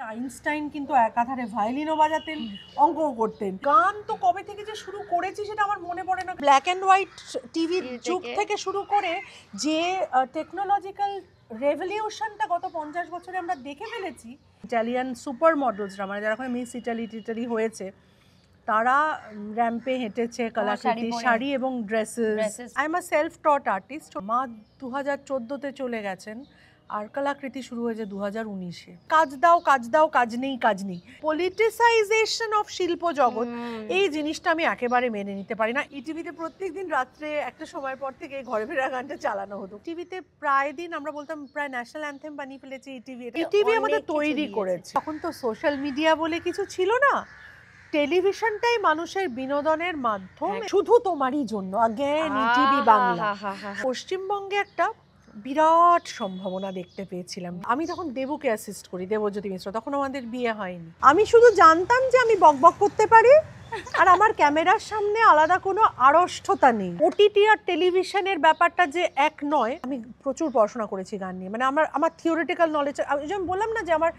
Einstein কিন্তু একাধারে ভায়োলিনও বাজাতেন, অঙ্কও করতেন। গান তো কবে থেকে যে শুরু করেছি সেটা আমার মনে পড়ে না। ব্ল্যাক অ্যান্ড হোয়াইট টিভির যুগ থেকে শুরু করে যে টেকনোলজিক্যাল রেভলিউশনটা গত 50 বছরে আমরা দেখে ফেলেছি। ইটালিয়ান সুপার মডেলসরা, মানে যারা এখন মিস ইটালি হয়েছে, তারা র্যাম্পে হেঁটেছে, কলাকৃতি শাড়ি এবং dresses. I am a self taught artist. মা 2014-তে চলে গেছেন, আর কলাকৃতি শুরু হয়েছে 2019-এ। কাজ দাও কাজ দাও, কাজ নেই কাজ নেই। পলিটিসাইজেশন অফ শিল্প জগৎ, এই জিনিসটা আমি একেবারে মেনে নিতে পারি না। ইটিভিতে প্রত্যেকদিন রাত্রে একটা সময়ের পর থেকে ঘরে ফেরা গানটা চালানো হতো। টিভিতে প্রায় দিন আমরা বলতাম প্রায় ন্যাশনাল অ্যান্থেম বানিয়ে ফেলেছি ইটিভি। ইটিভি আমাদের তৈরি করেছে। তখন তো সোশ্যাল মিডিয়া বলে কিছু ছিল না, টেলিভিশনটাই মানুষের বিনোদনের মাধ্যম, শুধু তোমারই জন্য। Again ETV Bangla. পশ্চিমবঙ্গে একটা বিরাট সম্ভাবনা দেখতে পেয়েছিলাম। আমি তখন দেবুকে অ্যাসিস্ট করি, দেবজ্যোতি মিশ্র, তখন আমাদের বিয়ে হয়নি। আমি শুধু জানতাম যে আমি বকবক করতে পারি, আর আমার ক্যামেরার সামনে আলাদা কোনো আড়ষ্টতা নেই। ওটিটি আর টেলিভিশনের ব্যাপারটা যে এক নয়। আমি প্রচুর পড়াশোনা করেছি গান নিয়ে, মানে আমার থিওরিটিক্যাল নলেজ, যেমন বললাম না যে আমার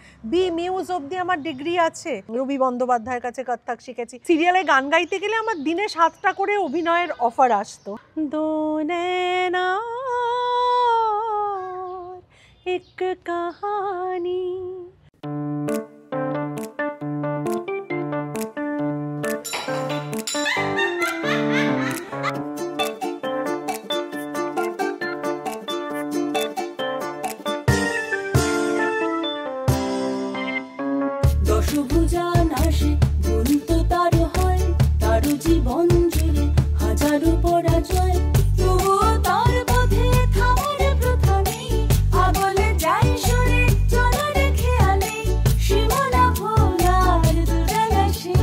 মিউজ অবধি আমার ডিগ্রি আছে। রবি বন্দ্যোপাধ্যায়ের কাছে কত্থক শিখেছি। সিরিয়ালে গান গাইতে গেলে আমার দিনে 7টা করে অভিনয়ের অফার আসতো। দোনেনা এক কাহানি। দশভুজা নাশে গুরুত্ব তার হয়, তার জীবন জুড়ে হাজারো পরাজয়, তবুও তার পথে থামার প্রথা নেই। আবলে যায় সরে চলার খেয়ালে, সীমানা ভোলার দুরালাসে।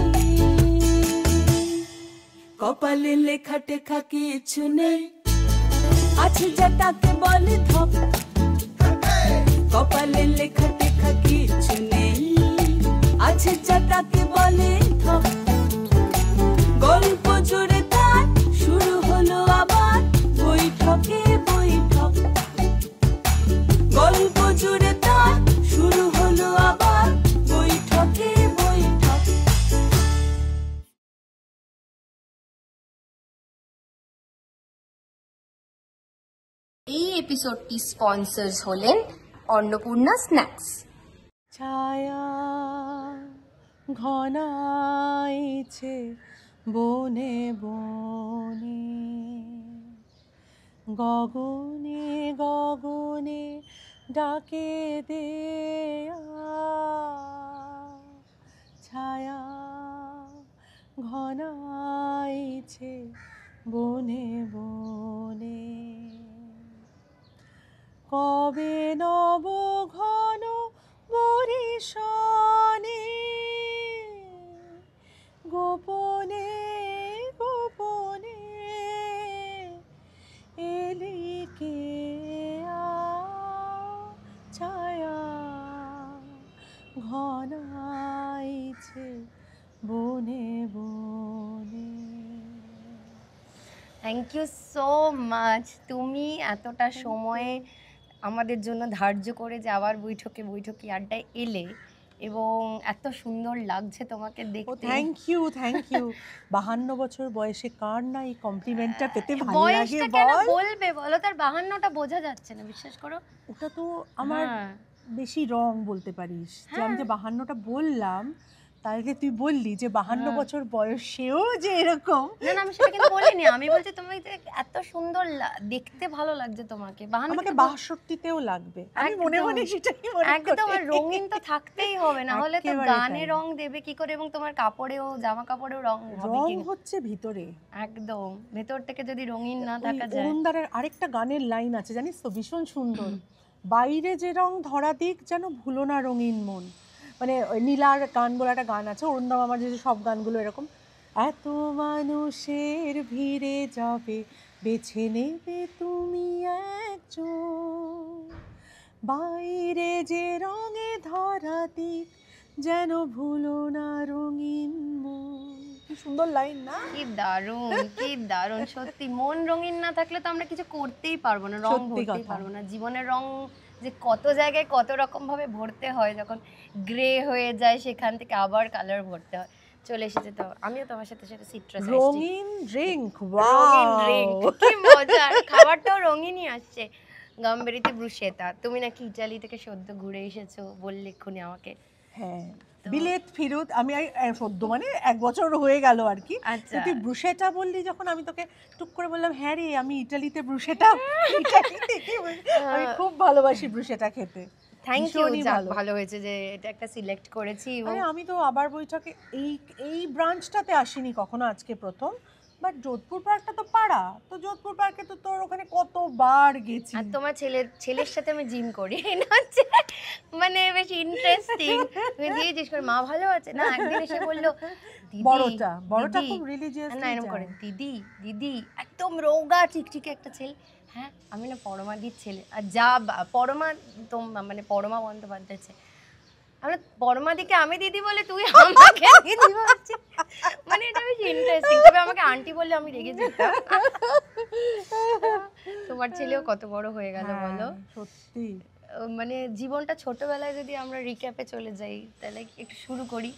কপালে লেখা টেখা কিছু নেই, আছে যা তাকে বলে ধপ। কপালে লেখা টেখা কিছু নেই, আছে যা তাকে বলে ধপ। গল্প জুড়ে তার শুরু হলো আবার বৈঠকে বৈঠক। গল্প জুড়ে তার শুরু হলো আবার বৈঠকে বৈঠক। এই এপিসোডটি স্পন্সর্স হলেন অন্নপূর্ণা স্ন্যাক্স। ছায়া ঘনাইছে বনে বনে, গগনে গগনে ডাকে দেয়া। ছায়া ঘনাইছে বনে বনে, কবে নব ঘন বরিশনে, গোপনে গোপনে এলিকে ছায়া ঘনাইছে বনে বনে। Thank you so much. তুমি এতটা সময় আমাদের জন্য ধার্য করে যে আবার বৈঠকে আড্ডায় এলে, এবং এত সুন্দর লাগছে তোমাকে দেখতে। থ্যাংক ইউ 52 বছর বয়সে কার না এই কমপ্লিমেন্টটা পেতে ভালো লাগে? বয়সটা কেন বলবে বলো? তার 52টা বোঝা যাচ্ছে না, বিশ্বাস করো। ওটা তো আমার বেশি রং বলতে পারিস, যে আমি যে 52টা বললাম, তাহলে তুই বললি যে 52 বছর বয়সেও যে এরকম। না না, আমি সেটা কিন্তু বলিনি। আমি বলছি তুমি এত সুন্দর দেখতে ভালো লাগছে তোমাকে। আমাকে 62তেও লাগবে, আমি মনে মনে সেটাই মনে করি। একদম, আর রঙিন তো থাকতেই হবে, না হলে তো গানে রং দেবে কি করে? এবং তোমার কাপড়েও, জামা কাপড়েও রং হবে কি? রং হচ্ছে ভিতরে, একদম ভেতর থেকে যদি রঙিন না থাকা যায়। অরুণদারের আরেকটা গানের লাইন আছে জানিস তো, ভীষণ সুন্দর। বাইরে যে রং ধরা দিক, যেন ভুলো না রঙিন মন। মানে নীলার গান বলে একটা গান আছে, অরুণদাম আমার যে সব গানগুলো এরকম। এত মানুষের ভিড়ে যাবে, বেছে নেবে তুমি একজন, বাইরে যে রঙে ধরা দিক, যেন ভুলো না রঙিন মন। কি সুন্দর লাইন না? কি দারুণ, কি দারুণ। সত্যি মন রঙিন না থাকলে তো আমরা কিছু করতেই পারবো না, রং ভরতেই পারবো না। জীবনের রং যে কত জায়গায় কত রকম ভাবে ভরতে হয়, যখন গ্রে হয়ে যায় সেখান থেকে আবার কালার ভরতে হয়। চলে এসেছে তো, আমিও তোমার সাথে সাথে সিট্রাস রঙিন ড্রিঙ্ক, রঙিন ড্রিঙ্ক, কি মজা! আর খাবারটাও রঙিনই আসছে। গাম্বেরিতে ব্রুশেতা, তুমি নাকি ইটালি থেকে সদ্য ঘুরে এসেছো বললে এক্ষুনি আমাকে। হ্যাঁ, বিলেত ফিরত, আমি সদ্য মানে 1 বছর হয়ে গেল আর কি। আচ্ছা। তুই ব্রুশেটা বললি যখন, আমি তোকে টুক করে বললাম হ্যাঁ রে, আমি ইটালিতে ব্রুশেটা ইটালিতে আমি খুব ভালোবাসি ব্রুশেটা খেতে। থ্যাংক ইউ, ভীষণই ভালো। ভালো হয়েছে যে এটা একটা সিলেক্ট করেছি। এবং আরে আমি তো আবার বৈঠকে এই ব্রাঞ্চটাতে আসিনি কখনো, আজকে প্রথম। বাট যোধপুর পার্কটা তো পাড়া, তো যোধপুর পার্কে তো তোর ওখানে কতবার গেছি। আর তোমার ছেলের সাথে আমি জিম করি না হচ্ছে, মানে বেশ ইন্টারেস্টিং। তুমি দিয়ে জিজ্ঞেস করে মা ভালো আছে না, একদিন এসে বললো দিদি, বড়টা দিদি, খুব রিলিজিয়াস না এরকম করে দিদি দিদি, একদম রোগা চিকচিকে একটা ছেলে। হ্যাঁ আমি না পরমাদির ছেলে। আর যা পরমা, মানে পরমা বন্দ্যোপাধ্যায়ের ছেলে। আমরা পরমাদিকে আমি দিদি বলে, তুই আমাকে দিদি বলছিস, মানে এটা বেশ ইন্টারেস্টিং। তবে আমাকে আন্টি বললে আমি রেগে যেতাম। তোমার ছেলেও কত বড় হয়ে গেল বলো। সত্যি মানে জীবনটা ছোটবেলায় যদি আমরা রিক্যাপে চলে যাই, তাহলে একটু শুরু করি।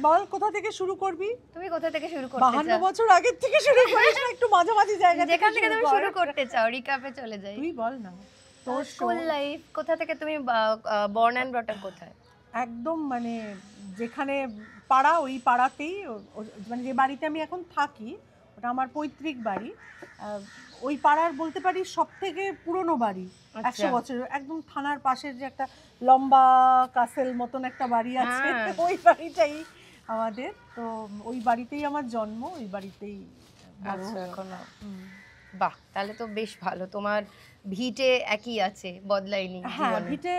বল কোথা থেকে শুরু করবি? তুমি কোথা থেকে শুরু করতে 52 চাও? বছর আগের থেকে শুরু করিস না, একটু মাঝামাঝি জায়গা যেখান থেকে তুমি কর। শুরু করতে চাও, রিক্যাপে চলে যাই। তুই বল না তোর স্কুল লাইফ কোথা থেকে, তুমি বর্ন অ্যান্ড ব্রট আপ কোথায়? একদম মানে যেখানে পাড়া, ওই পাড়াতেই, মানে যে বাড়িতে আমি এখন থাকি ওটা আমার পৈতৃক বাড়ি। ওই পাড়ার বলতে পারি সব থেকে পুরনো বাড়ি, 100 বছরের, একদম থানার পাশের যে একটা লম্বা কাসেল মতন একটা বাড়ি আছে, ওই বাড়িটাই আমাদের। তো ওই বাড়িতেই আমার জন্ম, ওই বাড়িতেই বড় এখনো। বাহ, তাহলে তো বেশ ভালো। তোমার ভিটে একই আছে, বদলায়নি? হ্যাঁ, ভিটে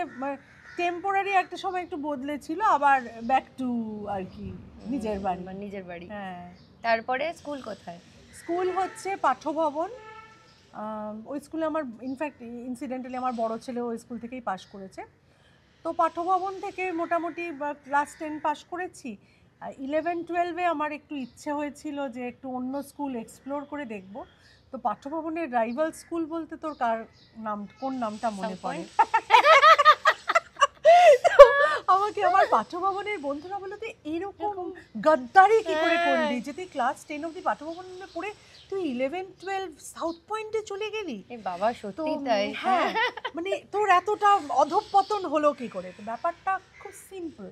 টেম্পোরারি একটা সময় একটু বদলেছিল, আবার ব্যাক টু আর কি নিজের বাড়ি। নিজের বাড়ি। হ্যাঁ। তারপরে স্কুল কোথায়? স্কুল হচ্ছে পাঠ্যভবন। ওই স্কুলে আমার ইনফ্যাক্ট ইনসিডেন্টালি আমার বড় ছেলে ওই স্কুল থেকেই পাশ করেছে। তো পাঠ্যভবন থেকে মোটামুটি ক্লাস 10 পাশ করেছি। 11-12-এ আমার একটু ইচ্ছে হয়েছিল যে একটু অন্য স্কুল এক্সপ্লোর করে দেখব। তো পাঠ্যভবনের রাইভাল স্কুল বলতে তোর কোন নামটা মনে পড়ে? আমাকে আমার পাঠ্যভবনের বন্ধুরা বললো যে এরকম গদ্দারি কি করে করলি, যে তুই ক্লাস 10 অবধি পাঠ্যভবনে পড়ে তুই 11-12 সাউথ পয়েন্টে চলে গেলি। এই বাবা, সত্যি তাই? হ্যাঁ, মানে তোর এতটা অধঃপতন হলো কি করে? তো ব্যাপারটা খুব সিম্পল।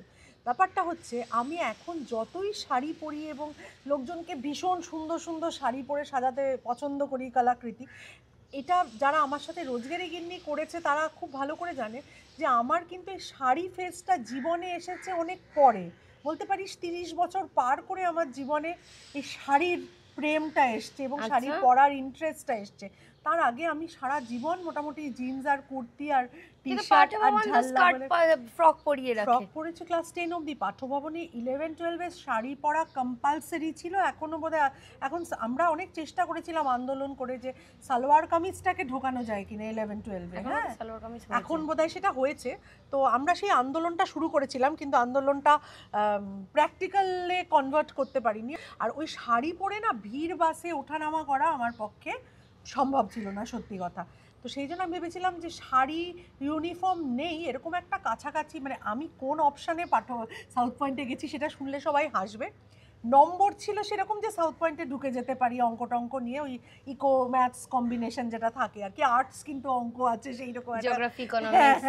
ব্যাপারটা হচ্ছে, আমি এখন যতই শাড়ি পরি এবং লোকজনকে ভীষণ সুন্দর সুন্দর শাড়ি পরে সাজাতে পছন্দ করি, কলাকৃতি, এটা যারা আমার সাথে রোজগারি গিন্নি করেছে তারা খুব ভালো করে জানে যে আমার কিন্তু এই শাড়ি ফেসটা জীবনে এসেছে অনেক পরে। বলতে পারিস 30 বছর পার করে আমার জীবনে এই শাড়ির প্রেমটা এসছে এবং শাড়ি পরার ইন্টারেস্টটা এসছে। তার আগে আমি সারা জীবন মোটামুটি জিন্স আর কুর্তি আর টি-শার্ট আর ফ্রক পরিয়ে রাখে। ফ্রক পরেছি ক্লাস 10 অবধি। পাঠ্যভবনে 11-12 এর শাড়ি পরা কম্পালসারি ছিল। এখনো বোধহয়, এখন আমরা অনেক চেষ্টা করেছিলাম আন্দোলন করে যে সালোয়ার কামিজটাকে ঢোকানো যায় কিনা 11-12-এ। হ্যাঁ, এখন বোধহয় সেটা হয়েছে। তো আমরা সেই আন্দোলনটা শুরু করেছিলাম, কিন্তু আন্দোলনটা প্র্যাকটিক্যালে কনভার্ট করতে পারিনি। আর ওই শাড়ি পরে না ভিড় বাসে ওঠানামা করা আমার পক্ষে সম্ভব ছিল না, সত্যি কথা। তো সেই জন্য আমি ভেবেছিলাম যে শাড়ি ইউনিফর্ম নেই এরকম একটা কাছাকাছি, মানে আমি কোন অপশানে সাউথ পয়েন্টে গেছি সেটা শুনলে সবাই হাসবে। নম্বর ছিল সেরকম যে সাউথ পয়েন্টে ঢুকে যেতে পারি অঙ্ক টঙ্ক নিয়ে, ওই ইকো ম্যাথস কম্বিনেশন যেটা থাকে আর কি, আর্টস কিন্তু অঙ্ক আছে সেই রকম, জিওগ্রাফি, ইকোনমিক্স,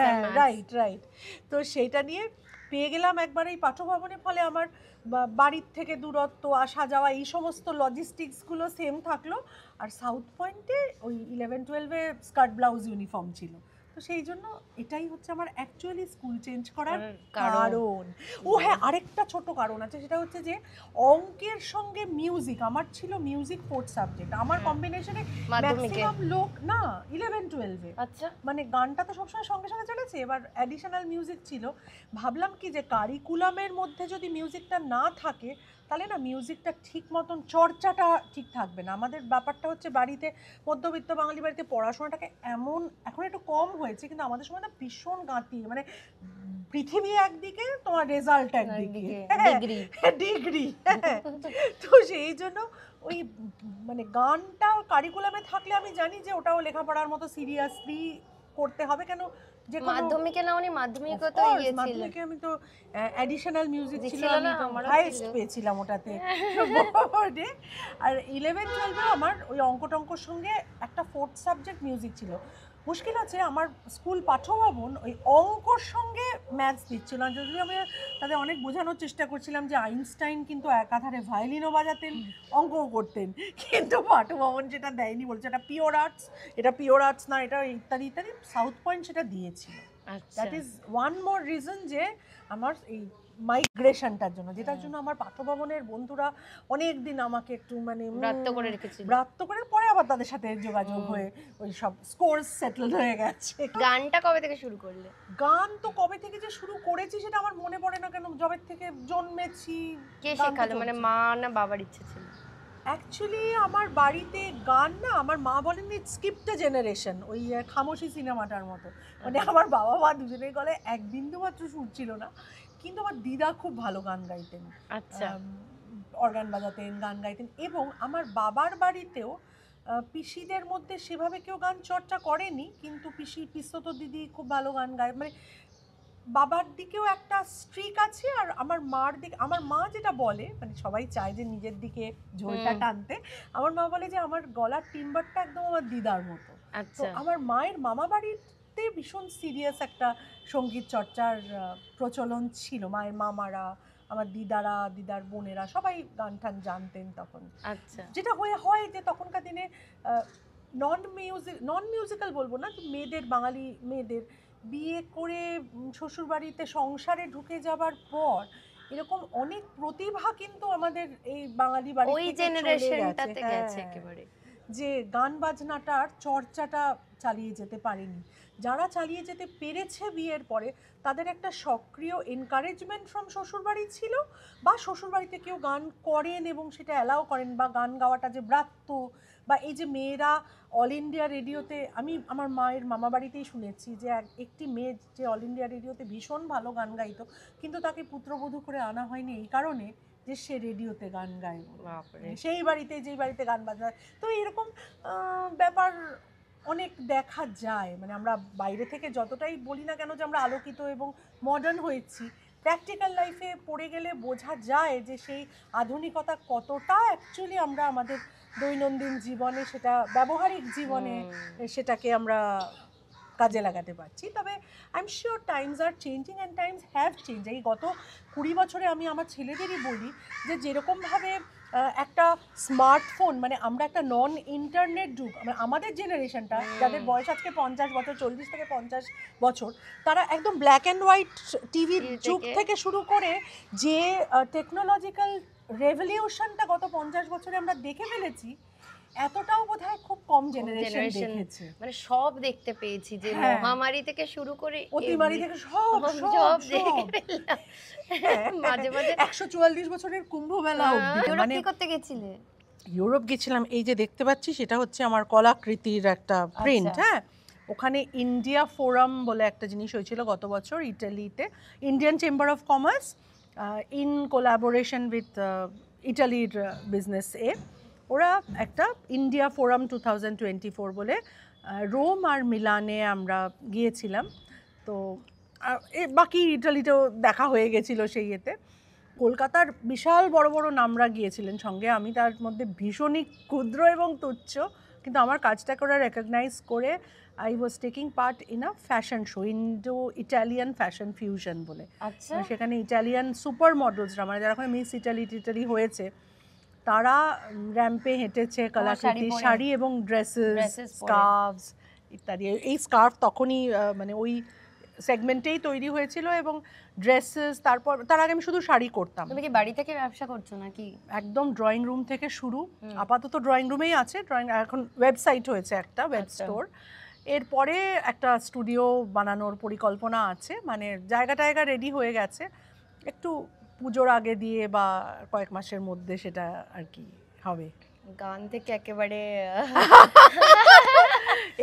রাইট। তো সেইটা নিয়ে পেয়ে গেলাম একবার এই পাঠ্যভবনে। ফলে আমার বাড়ির থেকে দূরত্ব, আসা যাওয়া, এই সমস্ত লজিস্টিক্সগুলো সেম থাকলো। আর সাউথ পয়েন্টে ওই 11-12-এ স্কার্ট ব্লাউজ ইউনিফর্ম ছিল। তো সেই জন্য এটাই হচ্ছে আমার অ্যাকচুয়ালি স্কুল চেঞ্জ করার কারণ। ও হ্যাঁ, আরেকটা ছোট কারণ আছে, সেটা হচ্ছে যে অঙ্কের সঙ্গে মিউজিক, আমার ছিল মিউজিক 4th সাবজেক্ট। আমার কম্বিনেশনে ম্যাক্সিমাম লোক না 11-12-এ, আচ্ছা মানে গানটা তো সবসময় সঙ্গে সঙ্গে চলেছে, এবার অ্যাডিশনাল মিউজিক ছিল। ভাবলাম কি যে কারিকুলামের মধ্যে যদি মিউজিকটা না থাকে তাহলে না মিউজিকটা ঠিক মতন চর্চাটা ঠিক থাকবে না। আমাদের ব্যাপারটা হচ্ছে বাড়িতে, মধ্যবিত্ত বাঙালি বাড়িতে পড়াশোনাটাকে এমন, এখন একটু কম হয়েছে, কিন্তু আমাদের সময় না ভীষণ গাঁতি, মানে পৃথিবী একদিকে, তোমার রেজাল্ট একদিকে, ডিগ্রি। তো সেই জন্য ওই মানে গানটা কারিকুলামে থাকলে আমি জানি যে ওটাও লেখাপড়ার মতো সিরিয়াসলি করতে হবে, কেন যে মাধ্যমিকে না উনি মাধ্যমিকে তো ছিল মাধ্যমিকে আমি তো অ্যাডিশনাল মিউজিক ছিল, ছিল আমি না, তো আমারও হাইস্ট ছিল। পেয়েছিলাম ওটাতে বোর্ডে। আর 11-12 আমার ওই অঙ্ক টঙ্কর সঙ্গে একটা ফোর্থ সাবজেক্ট মিউজিক ছিল। মুশকিল আছে আমার স্কুল পাঠ্যভবন ওই অঙ্কর সঙ্গে ম্যাথস দিচ্ছিল না, যদিও আমি তাদের অনেক বোঝানোর চেষ্টা করছিলাম যে আইনস্টাইন কিন্তু একাধারে ভায়োলিনও বাজাতেন অঙ্কও করতেন, কিন্তু পাঠ্যভবন যেটা দেয়নি, বলছে এটা পিওর আর্টস, এটা পিওর আর্টস না, এটা ইত্যাদি ইত্যাদি। সাউথ পয়েন্ট সেটা দিয়েছিল। আচ্ছা that is one more reason যে আমার এই মাইগ্রেশনটার জন্য, যেটার জন্য আমার পাঠ্যভবনের বন্ধুরা অনেক দিন আমাকে একটু মানে ব্রাত্য করে রেখেছিল। ব্রাত্য করে, পরে আবার তাদের সাথে যোগাযোগ হয়ে ওই সব স্কোর্স সেটেল হয়ে গেছে। গানটা কবে থেকে শুরু করলে? গান তো কবে থেকে যে শুরু করেছি সেটা আমার মনে পড়ে না কেন, যবে থেকে জন্মেছি। কে শেখালো, মানে মা না বাবার ইচ্ছে ছিল? অ্যাকচুয়ালি আমার বাড়িতে গান না, আমার মা বলেন স্কিপড আ জেনারেশন, ওই খামোশি সিনেমাটার মতো, মানে আমার বাবা মা দুজনের গলায় এক বিন্দু মাত্র সুর ছিল না, কিন্তু আমার দিদা খুব ভালো গান গাইতেন। আচ্ছা অর্গান বাজাতেন, গান গাইতেন। এবং আমার বাবার বাড়িতেও পিসিদের মধ্যে সেভাবে কেউ গান চর্চা করেনি, কিন্তু পিসতো দিদি খুব ভালো গান গায়। মানে বাবার দিকেও একটা স্ট্রিক আছে, আর আমার মার দিকে, আমার মা যেটা বলে, মানে সবাই চায় যে নিজের দিকে ঝোলটা টানতে, আমার মা বলে যে আমার গলার টিম্বারটা একদম আমার দিদার মতো। তো আচ্ছা আমার মায়ের মামা বাড়িতে ভীষণ সিরিয়াস একটা সঙ্গীত চর্চার প্রচলন ছিল। মায়ের মামারা, আমার দিদারা, দিদার বোনেরা সবাই গান টান জানতেন তখন। আচ্ছা যেটা হয় যে তখনকার দিনে নন মিউজিক্যাল বলবো না, মেয়েদের, বাঙালি মেয়েদের বিয়ে করে শ্বশুরবাড়িতে সংসারে ঢুকে যাবার পর এরকম অনেক প্রতিভা কিন্তু আমাদের এই বাঙালি বাড়ি ওই থেকে চলে জেনারেশনটাতে গেছে। গেছে হ্যাঁ। একেবারে। যে গান বাজনাটার চর্চাটা চালিয়ে যেতে পারেনি, যারা চালিয়ে যেতে পেরেছে বিয়ের পরে তাদের একটা সক্রিয় এনকারেজমেন্ট ফ্রম শ্বশুরবাড়ি ছিল, বা শ্বশুরবাড়িতে কেউ গান করেন এবং সেটা অ্যালাউ করেন, বা গান গাওয়াটা যে ব্রাত্য, বা এই যে মেয়েরা অল ইন্ডিয়া রেডিওতে, আমি আমার মায়ের মামা বাড়িতেই শুনেছি যে একটি মেয়ে যে অল ইন্ডিয়া রেডিওতে ভীষণ ভালো গান গাইতো, কিন্তু তাকে পুত্রবধূ করে আনা হয়নি এই কারণে যে সে রেডিওতে গান গায়, সেই বাড়িতে, যেই বাড়িতে গান বাজনা। তো এরকম ব্যাপার অনেক দেখা যায়। মানে আমরা বাইরে থেকে যতটাই বলি না কেন যে আমরা আলোকিত এবং মডার্ন হয়েছি, প্র্যাকটিক্যাল লাইফে পড়ে গেলে বোঝা যায় যে সেই আধুনিকতা কতটা অ্যাকচুয়ালি আমরা আমাদের দৈনন্দিন জীবনে, সেটা ব্যবহারিক জীবনে সেটাকে আমরা কাজে লাগাতে পারছি। তবে I am sure times are changing and times have change. এই গত 20 বছরে আমি আমার ছেলেদেরই বলি যে যেরকমভাবে একটা স্মার্টফোন, মানে আমরা একটা নন ইন্টারনেট যুগ, মানে আমাদের জেনারেশনটা যাদের বয়স আজকে 50 বছর, 40 থেকে 50 বছর, তারা একদম ব্ল্যাক অ্যান্ড হোয়াইট টিভির যুগ থেকে শুরু করে যে টেকনোলজিক্যাল রেভলিউশনটা গত 50 বছরে আমরা দেখে ফেলেছি, এতটাও বোধহয় খুব কম জেনারেশন দেখেছে। মানে সব দেখতে পেয়েছি, যে মহামারী থেকে শুরু করে অতিমারী থেকে সব দেখে ফেললাম। মাঝে মাঝে 144 বছরের কুম্ভ মেলা অবধি। মানে কি করতে গেছিলে? ইউরোপ গেছিলাম। এই যে দেখতে পাচ্ছি সেটা হচ্ছে আমার কলাকৃতির একটা প্রিন্ট। হ্যাঁ, ওখানে ইন্ডিয়া ফোরাম বলে একটা জিনিস হয়েছিল গত বছর ইটালিতে, Indian chamber of commerce in collaboration with ইটালির বিজনেস ওরা একটা ইন্ডিয়া ফোরাম 2024 বলে রোম আর মিলানে আমরা গিয়েছিলাম। তো বাকি ইটালিতেও দেখা হয়ে গেছিলো সেই এতে। কলকাতার বিশাল বড় বড় নামরা গিয়েছিলেন সঙ্গে, আমি তার মধ্যে ভীষণই ক্ষুদ্র এবং তুচ্ছ, কিন্তু আমার কাজটাকে ওরা রেকগনাইজ করে I was taking part in a fashion show, Indo Italian fashion fusion বলে। আচ্ছা, সেখানে ইটালিয়ান সুপার মডেলসরা, মানে যারা মিস ইটালি হয়েছে, তারা র্যাম্পে হেঁটেছে, কলাকৃতি শাড়ি এবং ড্রেসেস, স্কার্ভস ইত্যাদি। এই স্কার্ফ তখনই মানে ওই সেগমেন্টেই তৈরি হয়েছিল, এবং ড্রেসেস। তারপর তার আগে আমি শুধু শাড়ি করতাম। তুমি কি বাড়ি থেকে ব্যবসা করছো নাকি? একদম ড্রয়িং রুম থেকে শুরু, আপাতত ড্রয়িং রুমেই আছে। এখন ওয়েবসাইট হয়েছে, একটা ওয়েব স্টোর। এরপরে একটা স্টুডিও বানানোর পরিকল্পনা আছে, মানে জায়গা রেডি হয়ে গেছে, একটু পুজোর আগে দিয়ে বা কয়েক মাসের মধ্যে সেটা আর কি হবে। গান থেকে একেবারে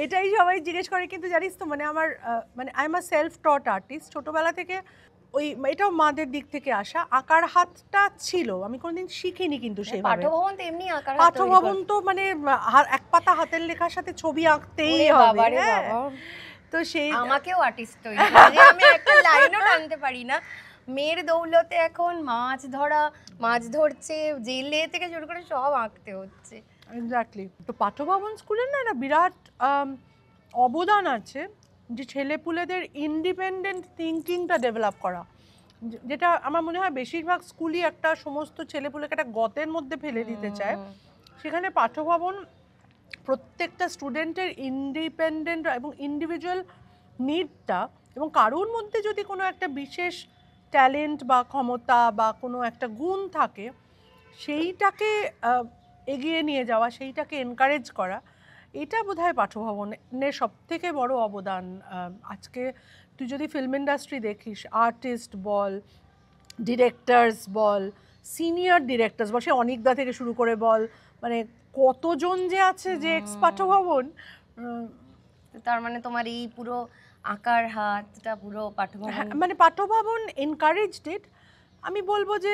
এটাই সবাই জিজ্ঞেস করে, কিন্তু জানিস তো মানে আমার মানে I am a self taught artist. ছোটোবেলা থেকে ওই, এটাও মাদের দিক থেকে আসা, আঁকার হাতটা ছিল, আমি কোনোদিন শিখিনি কিন্তু সেভাবে। পাঠ্যভবন তো এমনি আঁকার হাত, পাঠ্যভবন তো মানে এক পাতা হাতের লেখার সাথে ছবি আঁকতেই হবে। তো সেই আমাকেও আর্টিস্ট তৈরি যে আমি একটা লাইনও টানতে পারি না, মেয়ের দৌলতে এখন মাছ ধরছে, জেলে থেকে শুরু করে সব আঁকতে হচ্ছে। এক্স্যাক্টলি। তো পাঠ্যভবন স্কুলের না একটা বিরাট অবদান আছে যে ছেলেপুলেদের ইন্ডিপেন্ডেন্ট থিঙ্কিংটা ডেভেলপ করা, যেটা আমার মনে হয় বেশিরভাগ স্কুলই একটা সমস্ত ছেলেপুলেকে একটা গতের মধ্যে ফেলে দিতে চায়। সেখানে পাঠ্যভবন প্রত্যেকটা স্টুডেন্টের ইন্ডিপেন্ডেন্ট এবং ইন্ডিভিজুয়াল নিডটা, এবং কারোর মধ্যে যদি কোনো একটা বিশেষ ট্যালেন্ট বা ক্ষমতা বা কোনো একটা গুণ থাকে সেইটাকে এগিয়ে নিয়ে যাওয়া, সেইটাকে এনকারেজ করা, এটা বোধহয় পাঠ্যভবনের সবথেকে বড় অবদান। আজকে তুই যদি ফিল্ম ইন্ডাস্ট্রি দেখিস, আর্টিস্ট বল, ডিরেক্টরস বল, সিনিয়র ডিরেক্টরস বল, সে অনিকদা থেকে শুরু করে বল, মানে কতজন যে আছে যে এক্স পাঠ্যভবন। তার মানে তোমার এই পুরো আঁকার হাতটা পুরো পাঠ্যভবন, মানে পাঠ্যভবন এনকারেজড ইট। আমি বলবো যে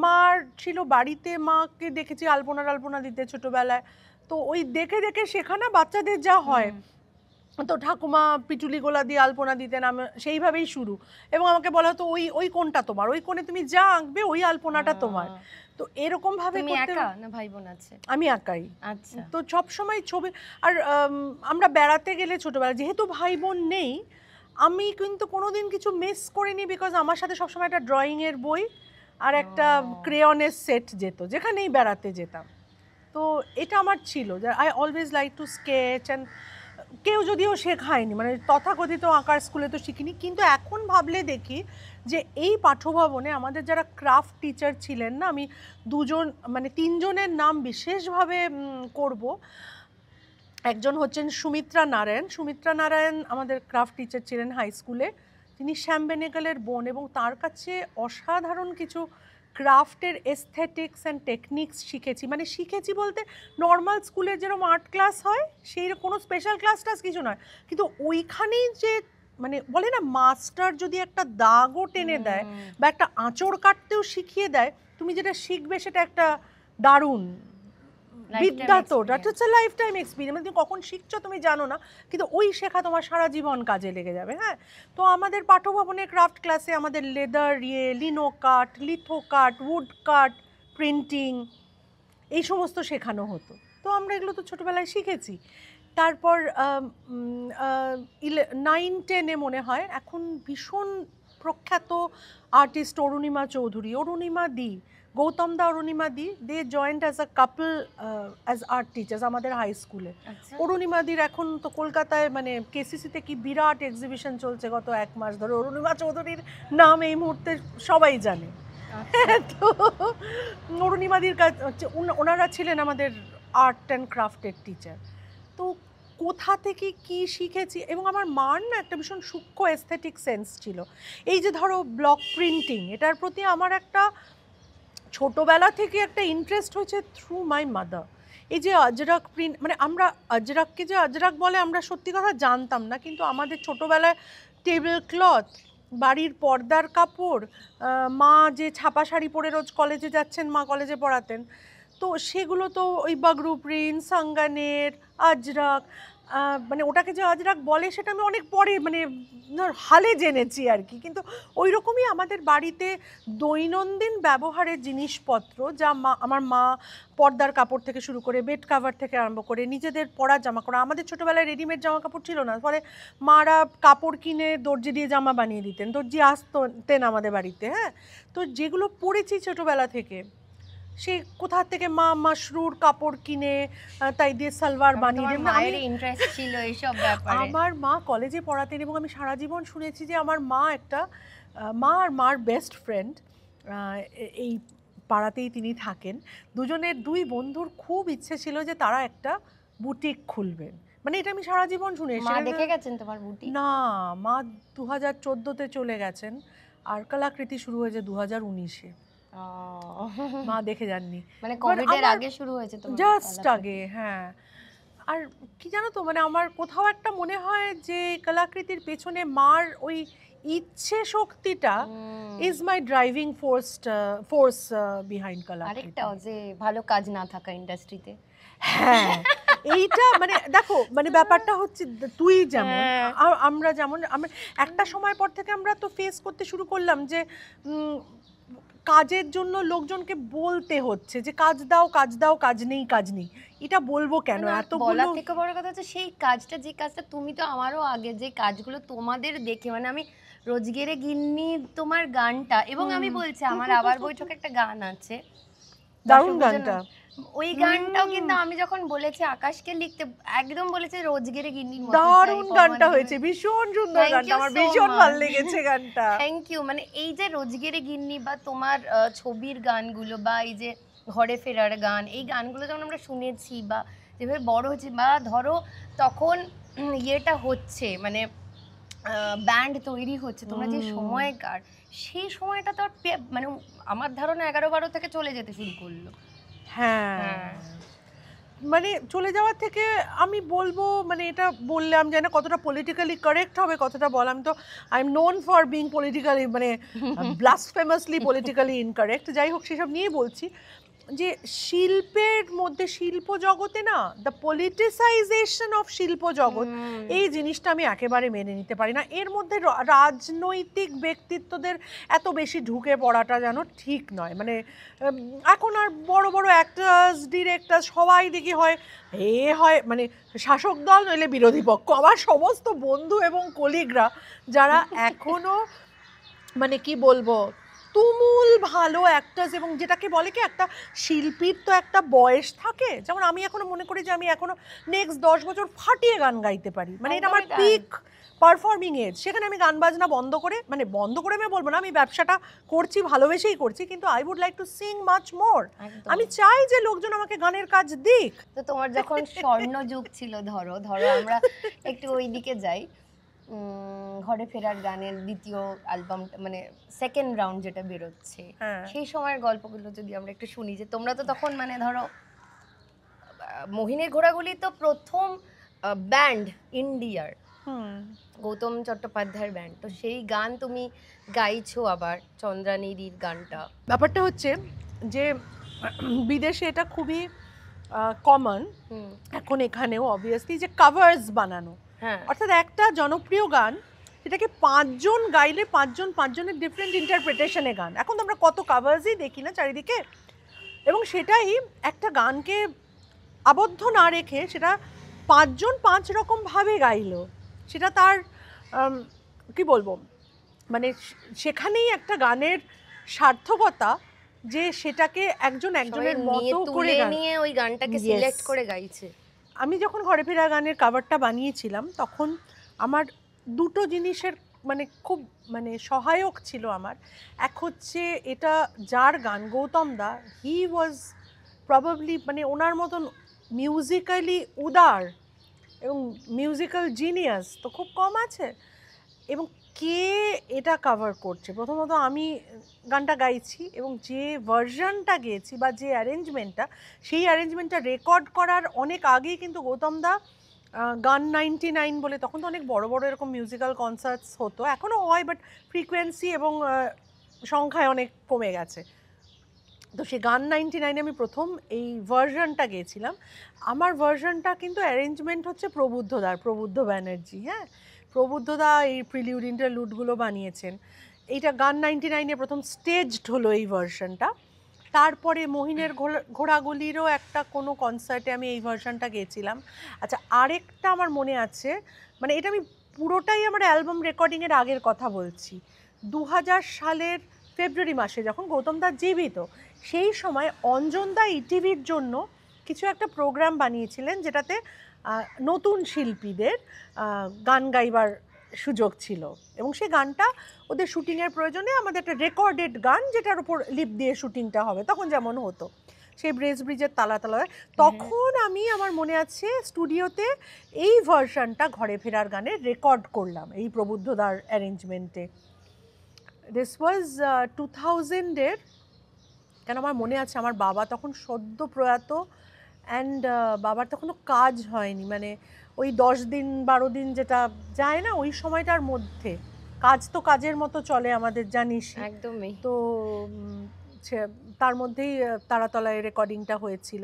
মার ছিল বাড়িতে, মাকে দেখেছি আলপনা দিতে ছোটবেলায়, তো ওই দেখে দেখে শেখানো বাচ্চাদের যা হয়, তো ঠাকুমা পিটুলি গোলা দিয়ে আলপনা দিতেন, আমি সেইভাবেই শুরু, এবং আমাকে বলা হতো ওই কোনটা তোমার, ওই কোণে তুমি যা আঁকবে ওই আলপনাটা তোমার। তো এরকম ভাবে একা না ভাই বোন আছে? আমি একাই। আচ্ছা। তো সব সময় ছবি, আর আমরা বেড়াতে গেলে ছোটবেলা, যেহেতু ভাই বোন নেই, আমি কিন্তু কোনোদিন কিছু মিস করিনি, বিকজ আমার সাথে সবসময় একটা ড্রয়িংয়ের বই আর একটা ক্রেয়নের সেট যেত যেখানেই বেড়াতে যেতাম। তো এটা আমার ছিল যে I always like to sketch, and কেউ যদিও শেখায়নি, মানে তথাকথিত আঁকার স্কুলে তো শিখিনি, কিন্তু এখন ভাবলে দেখি যে এই পাঠ্যভবনে আমাদের যারা ক্রাফট টিচার ছিলেন না, আমি তিনজনের নাম বিশেষভাবে করব। একজন হচ্ছেন সুমিত্রা নারায়ণ, আমাদের ক্রাফট টিচার ছিলেন হাই স্কুলে, তিনি শ্যাম বেনেগালের বোন, এবং তার কাছে অসাধারণ কিছু ক্রাফটের এস্থেটিক্স অ্যান্ড টেকনিক্স শিখেছি বলতে নর্মাল স্কুলের যেরকম আর্ট ক্লাস হয় সেই কোনো স্পেশাল ক্লাস কিছু নয়, কিন্তু ওইখানেই যে মানে বলে না মাস্টার যদি একটা দাগও টেনে দেয় বা একটা আঁচড় কাটতেও শিখিয়ে দেয়, তুমি যেটা শিখবে সেটা একটা দারুণ বিদ্যা। তো that's a life time experience. তুমি কখন শিখছো তুমি জানো না, কিন্তু ওই শেখা তোমার সারা জীবন কাজে লেগে যাবে। হ্যাঁ, তো আমাদের পাঠ্যভবনের ক্রাফট ক্লাসে আমাদের leather, lino cut, litho cut, wood cut, printing, এই সমস্ত শেখানো হতো। তো আমরা এগুলো তো ছোটোবেলায় শিখেছি। তারপর 9-10-এ মনে হয় এখন ভীষণ প্রখ্যাত artist Arunima di, Gautam da, Arunima di, they joined as a couple as art teachers আমাদের হাই স্কুলে। অরুণিমা দির এখন তো কলকাতায় মানে কেসিসিতে কি বিরাট এক্সিবিশন চলছে গত 1 মাস ধরে। অরুণিমা চৌধুরীর নাম এই মুহূর্তে সবাই জানে। তো অরুণিমাদির কাছে ওনারা ছিলেন আমাদের আর্ট অ্যান্ড ক্রাফটের টিচার। তো কোথা থেকে কি শিখেছি, এবং আমার মার না একটা ভীষণ সূক্ষ্ম এস্থেটিক সেন্স ছিল। এই যে ধরো ব্লক প্রিন্টিং, এটার প্রতি আমার একটা ছোটোবেলা থেকে একটা ইন্টারেস্ট হয়েছে থ্রু মাই মাদার। এই যে আজরাক প্রিন্ট, মানে আমরা আজরাককে যে আজরাক বলে আমরা সত্যি কথা জানতাম না, কিন্তু আমাদের ছোটোবেলায় টেবিল ক্লথ, বাড়ির পর্দার কাপড়, মা যে ছাপা শাড়ি পরে রোজ কলেজে যাচ্ছেন, মা কলেজে পড়াতেন, তো সেগুলো তো ওই বাগরু প্রিন্ট, সাঙ্গানের, আজরাক, মানে ওটাকে যে আজরাক বলে সেটা আমি অনেক পরে মানে হালে জেনেছি আর কি। কিন্তু ওই রকমই আমাদের বাড়িতে দৈনন্দিন ব্যবহারের জিনিসপত্র, যা আমার মা পর্দার কাপড় থেকে শুরু করে বেড কাভার থেকে আরম্ভ করে নিজেদের পরা জামা কাপড়, আমাদের ছোটোবেলায় রেডিমেড জামা কাপড় ছিল না, ফলে মারা কাপড় কিনে দর্জি দিয়ে জামা বানিয়ে দিতেন, দর্জি আসতেন আমাদের বাড়িতে। হ্যাঁ, তো যেগুলো পরেছি ছোটোবেলা থেকে, সে কোথা থেকে মা মাশরুর কাপড় কিনে তাই দিয়ে সালোয়ার বানিয়ে দেন। আমার মা কলেজে পড়াতেন, এবং আমি সারা জীবন শুনেছি যে আমার মা আর মার বেস্ট ফ্রেন্ড, এই পাড়াতেই তিনি থাকেন, দুই বন্ধুর খুব ইচ্ছে ছিল যে তারা একটা বুটিক খুলবেন। মানে এটা আমি সারা জীবন শুনে এসেছি। দেখে গেছেন তোমার বুটিক? না, মা 2014-তে চলে গেছেন, আর কলাকৃতি শুরু হয়েছে 2019-এ। মা দেখে যাননি, মানে কোভিডের আগে শুরু হয়েছে তো, জাস্ট আগে। হ্যাঁ, আর কি জানো তো, মানে আমার কোথাও একটা মনে হয় যে কলাকৃতির পেছনে মার ওই ইচ্ছে শক্তিটা is my driving force behind কলাকৃতি। আরেকটাও যে ভালো কাজ না থাকা ইন্ডাস্ট্রিতে, হ্যাঁ এইটা মানে দেখো মানে ব্যাপারটা হচ্ছে তুই যেমন আমরা যেমন আমরা একটা সময় পর থেকে আমরা তো ফেস করতে শুরু করলাম যে কাজের জন্য লোকজনকে বলতে হচ্ছে যে কাজ দাও কাজ দাও, কাজ নেই কাজ নেই, এটা বলবো কেন? এত বলার থেকে বড় কথা হচ্ছে সেই কাজটা, যে কাজটা তুমি তো আমারও আগে যে কাজগুলো তোমাদের দেখে, মানে আমি রোজগেরে গিন্নি তোমার গানটা, এবং আমি বলছি আমার আবার বৈঠকে একটা গান আছে, দারুণ গানটা, ওই গানটাও কিন্তু আমি যখন বলেছি আকাশকে লিখতে, একদম বলেছে রোজগেরে গিন্নির মতো দারুণ গানটা হয়েছে, ভীষণ সুন্দর গানটা, আমার ভীষণ ভালো লেগেছে গানটা। Thank you. মানে এই যে রোজগেরে গিন্নি বা তোমার ছবির গানগুলো বা এই যে ঘরে ফেরার গান, এই গানগুলো যখন আমরা শুনেছি বা যেভাবে বড় হয়েছি, বা ধরো তখন ইয়েটা হচ্ছে মানে ব্যান্ড তৈরি হচ্ছে, তোমরা যে সময়কার, সেই সময়টা তো আর মানে আমার ধারণা 11-12 থেকে চলে যেতে শুরু করলো। হ্যাঁ মানে চলে যাওয়ার থেকে আমি বলবো, মানে এটা বললাম যে না কতটা পলিটিক্যালি কারেক্ট হবে কথাটা বলা, আমি তো I am known for being politically মানে ব্লাসফেমাসলি পলিটিক্যালি ইনকারেক্ট, যাই হোক সেসব নিয়ে বলছি যে শিল্পের মধ্যে, শিল্প জগতে না দ্য পলিটিসাইজেশন অফ শিল্প জগৎ, এই জিনিসটা আমি একেবারে মেনে নিতে পারি না। এর মধ্যে রাজনৈতিক ব্যক্তিত্বদের এত বেশি ঢুকে পড়াটা যেন ঠিক নয়। মানে এখন আর বড় বড় অ্যাক্টার্স ডিরেক্টর সবাই দেখি হয় মানে শাসক দল নইলে বিরোধী পক্ষ। আমার সমস্ত বন্ধু এবং কলিগরা যারা এখনো মানে কি বলবো তুমুল ভালো অ্যাক্টার্স, এবং যেটাকে বলে কি একটা শিল্পীর তো একটা বয়স থাকে, যেমন আমি এখনো মনে করি যে আমি এখনো নেক্সট 10 বছর ফাটিয়ে গান গাইতে পারি, মানে এটা আমার পিক পারফর্মিং এজ। সেখানে আমি গান বাজনা বন্ধ করে, মানে বন্ধ করে আমি বলবো না, আমি ব্যবসাটা করছি ভালোবেসেই করছি, কিন্তু I would like to sing much more. আমি চাই যে লোকজন আমাকে গানের কাজ দিক। তো তোমার যখন স্বর্ণ যুগ ছিল, ধরো আমরা একটু ওই দিকে যাই, ঘরে ফেরার গানের দ্বিতীয় অ্যালবাম মানে সেকেন্ড রাউন্ড যেটা বেরোচ্ছে, সেই সময়ের গল্পগুলো যদি আমরা একটু শুনি, যে তোমরা তো তখন মানে ধরো মোহিনীর ঘোড়াগুলি তো প্রথম ব্যান্ড ইন্ডিয়ার, গৌতম চট্টোপাধ্যায়ের ব্যান্ড, তো সেই গান তুমি গাইছো আবার চন্দ্রানীর গানটা। ব্যাপারটা হচ্ছে যে বিদেশে এটা খুবই কমন, এখন এখানেও অবভিয়াসলি, যে কভার্স বানানো, অর্থাৎ একটা জনপ্রিয় গান সেটাকে 5 জন গাইলে 5 জনের ডিফারেন্ট ইন্টারপ্রিটেশনে গান। এখন তো আমরা কত কভার্সই দেখি না চারিদিকে, এবং সেটাই একটা গানকে আবদ্ধ না রেখে সেটা 5 জন 5 রকমভাবে গাইলো, সেটা তার কি বলবো মানে সেখানেই একটা গানের সার্থকতা, যে সেটাকে একজনের মতো করে নিয়ে ওই গানটাকে সিলেক্ট করে গাইছে। আমি যখন ঘরে ফেরা গানের কভারটা বানিয়েছিলাম তখন আমার দুটো জিনিসের মানে খুব মানে সহায়ক ছিল আমার। এক হচ্ছে এটা যার গান, গৌতম দা, হি ওয়াজ প্রবাবলি মানে ওনার মতন মিউজিক্যালি উদার এবং মিউজিক্যাল জিনিয়াস তো খুব কম আছে, এবং কে এটা কভার করছে। প্রথমত আমি গানটা গাইছি এবং যে ভার্সনটা গেয়েছি বা যে অ্যারেঞ্জমেন্টটা, সেই অ্যারেঞ্জমেন্টটা রেকর্ড করার অনেক আগেই কিন্তু গৌতম দা গান 99 বলে, তখন তো অনেক বড় বড় এরকম মিউজিক্যাল কনসার্টস হতো, এখনও হয় বাট ফ্রিকোয়েন্সি এবং সংখ্যায় অনেক কমে গেছে। তো সে গান 99 আমি প্রথম এই ভার্সনটা গেয়েছিলাম। আমার ভার্সনটা কিন্তু অ্যারেঞ্জমেন্ট হচ্ছে প্রবুদ্ধ ব্যানার্জি। হ্যাঁ, প্রবুদ্ধদা এই প্রিলিউড ইন্টারলুডগুলো বানিয়েছেন। এইটা গান 99-এ প্রথম স্টেজড হলো এই ভার্সনটা। তারপরে মোহিনের ঘোড়াগুলিরও একটা কোনো কনসার্টে আমি এই ভার্সনটা গেয়েছিলাম। আচ্ছা, আরেকটা আমার মনে আছে, মানে এটা আমি পুরোটাই আমার অ্যালবাম রেকর্ডিংয়ের আগের কথা বলছি। 2000 সালের ফেব্রুয়ারি মাসে যখন গৌতম দা জীবিত, সেই সময় অঞ্জন দা ইটিভির জন্য কিছু একটা প্রোগ্রাম বানিয়েছিলেন, যেটাতে নতুন শিল্পীদের গান গাইবার সুযোগ ছিল, এবং সেই গানটা ওদের শুটিংয়ের প্রয়োজনে আমাদের একটা রেকর্ডেড গান, যেটার উপর লিপ দিয়ে শুটিংটা হবে, তখন যেমন হতো সেই ব্রেস ব্রিজের তালায়, তখন আমি আমার মনে আছে স্টুডিওতে এই ভার্সনটা ঘরে ফেরার গানের রেকর্ড করলাম এই প্রবুদ্ধদার অ্যারেঞ্জমেন্টে। দিস ওয়াজ 2000-এর, কেন আমার মনে আছে আমার বাবা তখন সদ্য প্রয়াত, অ্যান্ড বাবার তখনও কাজ হয়নি, মানে ওই 10 দিন 12 দিন যেটা যায় না ওই সময়টার মধ্যে, কাজ তো কাজের মতো চলে আমাদের জানিস একদমই, তো তার মধ্যেই তারাতলায় রেকর্ডিংটা হয়েছিল।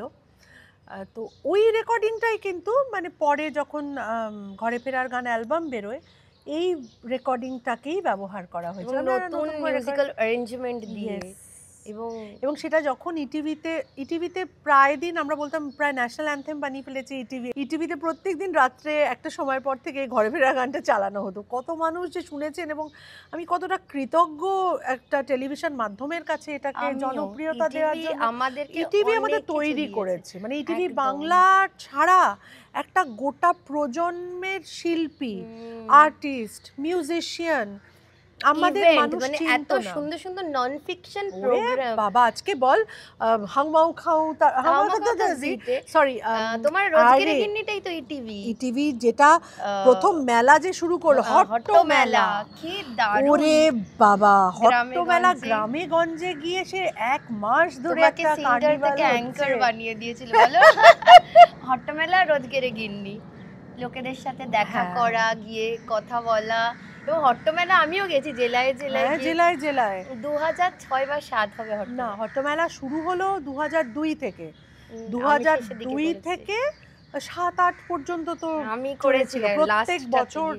তো ওই রেকর্ডিংটাই কিন্তু মানে পরে যখন ঘরে ফেরার গান অ্যালবাম বেরোয় এই রেকর্ডিংটাকেই ব্যবহার করা হয়েছে, নতুন মিউজিক্যাল অ্যারেঞ্জমেন্ট দিয়ে। এবং সেটা যখন ইটিভিতে প্রায় দিন আমরা বলতাম প্রায় ন্যাশনাল অ্যান্থেম বানিয়ে ফেলেছে ইটিভিতে প্রত্যেক দিন রাত্রে একটা সময় পর থেকে ঘরে ফেরা গানটা চালানো হতো। কত মানুষ যে শুনেছেন এবং আমি কতটা কৃতজ্ঞ একটা টেলিভিশন মাধ্যমের কাছে এটাকে জনপ্রিয়তা দেওয়ার জন্য। ইটিভি আমাদের তৈরি করেছে, মানে ইটিভি বাংলা ছাড়া একটা গোটা প্রজন্মের শিল্পী, আর্টিস্ট, মিউজিশিয়ান আমাদের মানুষ মানে এত সুন্দর সুন্দর নন ফিকশন প্রোগ্রাম। বাবা আজকে বল হাংমাউ খাও সরি তোমার রোজগেরে গিন্নিটাই তো ইটিভি যেটা প্রথম মেলা যে শুরু করলো হট্টো মেলা, কি দারুণ। ওরে বাবা হট্টো মেলা গ্রামে গঞ্জে গিয়ে সে এক মাস ধরে একটা কার্নিভাল অ্যাঙ্কার বানিয়ে দিয়েছিল বলো। হট্টো মেলা রোজগেরে গিন্নি, লোকেদের সাথে দেখা করা, গিয়ে কথা বলা। এবং হট্টো মেলা আমিও গেছি জেলায় 2006 বা 7 হবে না হট্টো মেলা শুরু হলো 2002 থেকে 2002 থেকে 7-8 পর্যন্ত তো আমি করেছিলাম, প্রত্যেক বছর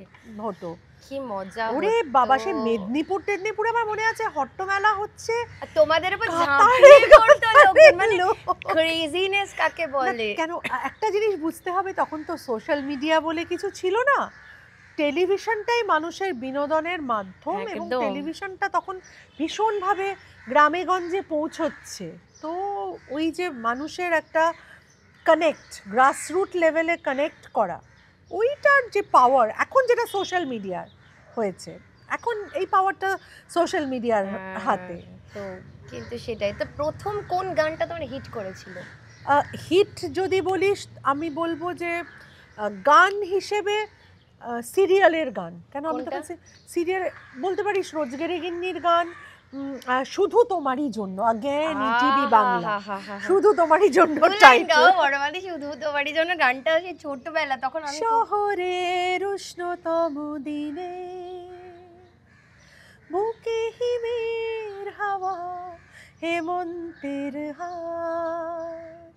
হতো। কি মজা। ওরে বাবা সে মেদিনীপুরে আমার মনে আছে হট্টো মেলা হচ্ছে তোমাদের উপর ঝাঁপিয়ে পড়তো লোকের, মানে ক্রেজিনেস কাকে বলে। কেন একটা জিনিস বুঝতে হবে, তখন তো সোশ্যাল মিডিয়া বলে কিছু ছিল না, টেলিভিশনটাই মানুষের বিনোদনের মাধ্যম এবং টেলিভিশনটা তখন ভীষণভাবে গ্রামে গঞ্জে পৌঁছচ্ছে। তো ওই যে মানুষের একটা কানেক্ট, গ্রাসরুট লেভেলে কানেক্ট করা, ওইটার যে পাওয়ার এখন যেটা সোশ্যাল মিডিয়ার হয়েছে, এখন এই পাওয়ারটা সোশ্যাল মিডিয়ার হাতে। তো কিন্তু সেটাই তো। প্রথম কোন গানটা তোমার হিট করেছিল? হিট যদি বলিস আমি বলবো যে গান হিসেবে সিরিয়ালের গান। কেন আমি তখন সিরিয়াল বলতে পারিস রোজগেরে গিন্নির গান, শুধু তোমারই জন্য, আগেন টিভি বাংলা, শুধু তোমারই জন্য টাইটেল। বড়মাদি শুধু তোমারই জন্য গানটা সেই ছোটবেলা তখন আমি শহরের উষ্ণতম দিনে বুকে হিমের হাওয়া হেমন্তের হাট,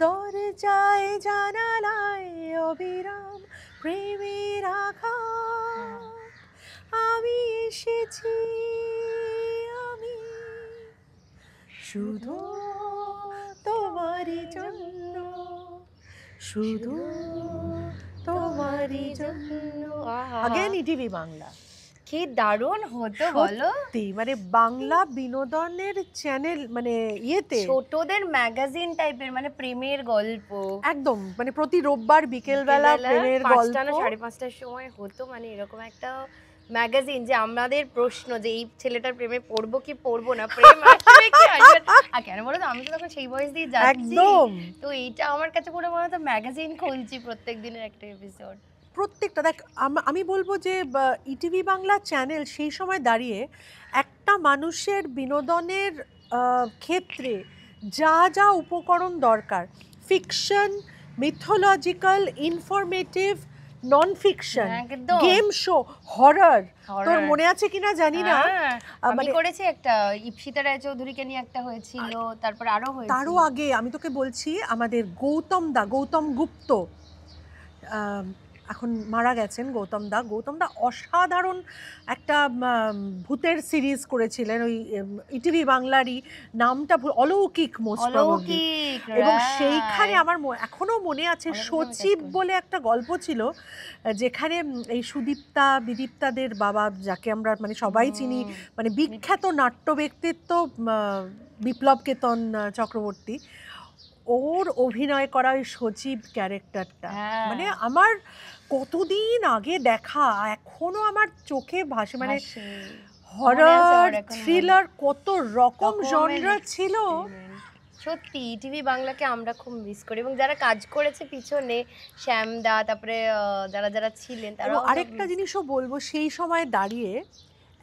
দরজায় জানালায় অবিরাম প্রেমের আঘাত, আমি এসেছি আমি শুধু তোমারই জন্য, শুধু তোমারই জন্য। আগেন ইটিভি বাংলা কি দারুণ হতো বলো। মানে বাংলা বিনোদনের চ্যানেল, মানে ইয়েতে ছোটদের ম্যাগাজিন টাইপের, মানে প্রেমের গল্প একদম, মানে প্রতি রোববার বিকেলবেলা প্রেমের গল্প 5টা না 5:30টার সময় হতো। মানে এরকম একটা ম্যাগাজিন যে আমাদের প্রশ্ন যে এই ছেলেটার প্রেমে পড়বো কি পড়বো না, প্রেম আসবে কি আসবে আর কেন বলো তো, আমি তো তখন সেই বয়স দিয়ে যাচ্ছি একদম। তো এইটা আমার কাছে পুরো মনে হতো ম্যাগাজিন খুলছি প্রত্যেক দিনের একটা এপিসোড। প্রত্যেকটা দেখ আমি বলবো যে ইটিভি বাংলা চ্যানেল সেই সময় দাঁড়িয়ে একটা মানুষের বিনোদনের ক্ষেত্রে যা যা উপকরণ দরকার, fiction, mythological, informative, non fiction, game show, horror, তোর মনে আছে কিনা জানি না, আমি করেছি একটা ইপসিতা রায়চৌধুরীকে নিয়ে একটা হয়েছিল, তারপর আরো হয়েছিল। তারও আগে আমি তোকে বলছি আমাদের গৌতম গুপ্ত, এখন মারা গেছেন গৌতম দা অসাধারণ একটা ভূতের সিরিজ করেছিলেন ওই ইটিভি বাংলারই, নামটা অলৌকিক মোস্ট প্রবাবলি, এবং সেইখানে আমার এখনো মনে আছে সচিব বলে একটা গল্প ছিল, যেখানে এই সুদীপ্তা বিদীপ্তাদের বাবা, যাকে আমরা মানে সবাই চিনি, মানে বিখ্যাত নাট্য ব্যক্তিত্ব বিপ্লব কেতন চক্রবর্তী, ওর অভিনয় করা ওই সচিব ক্যারেক্টারটা মানে আমার কতদিন আগে দেখা, এখনো আমার চোখে ভাসে। মানে হরর, থ্রিলার, কত রকম জনরা ছিল। সত্যি টিভি বাংলাকে আমরা খুব মিস করি, এবং যারা কাজ করেছে পিছনে, শ্যামদা, তারপরে যারা যারা ছিলেন তারা। আরেকটা জিনিসও বলবো, সেই সময় দাঁড়িয়ে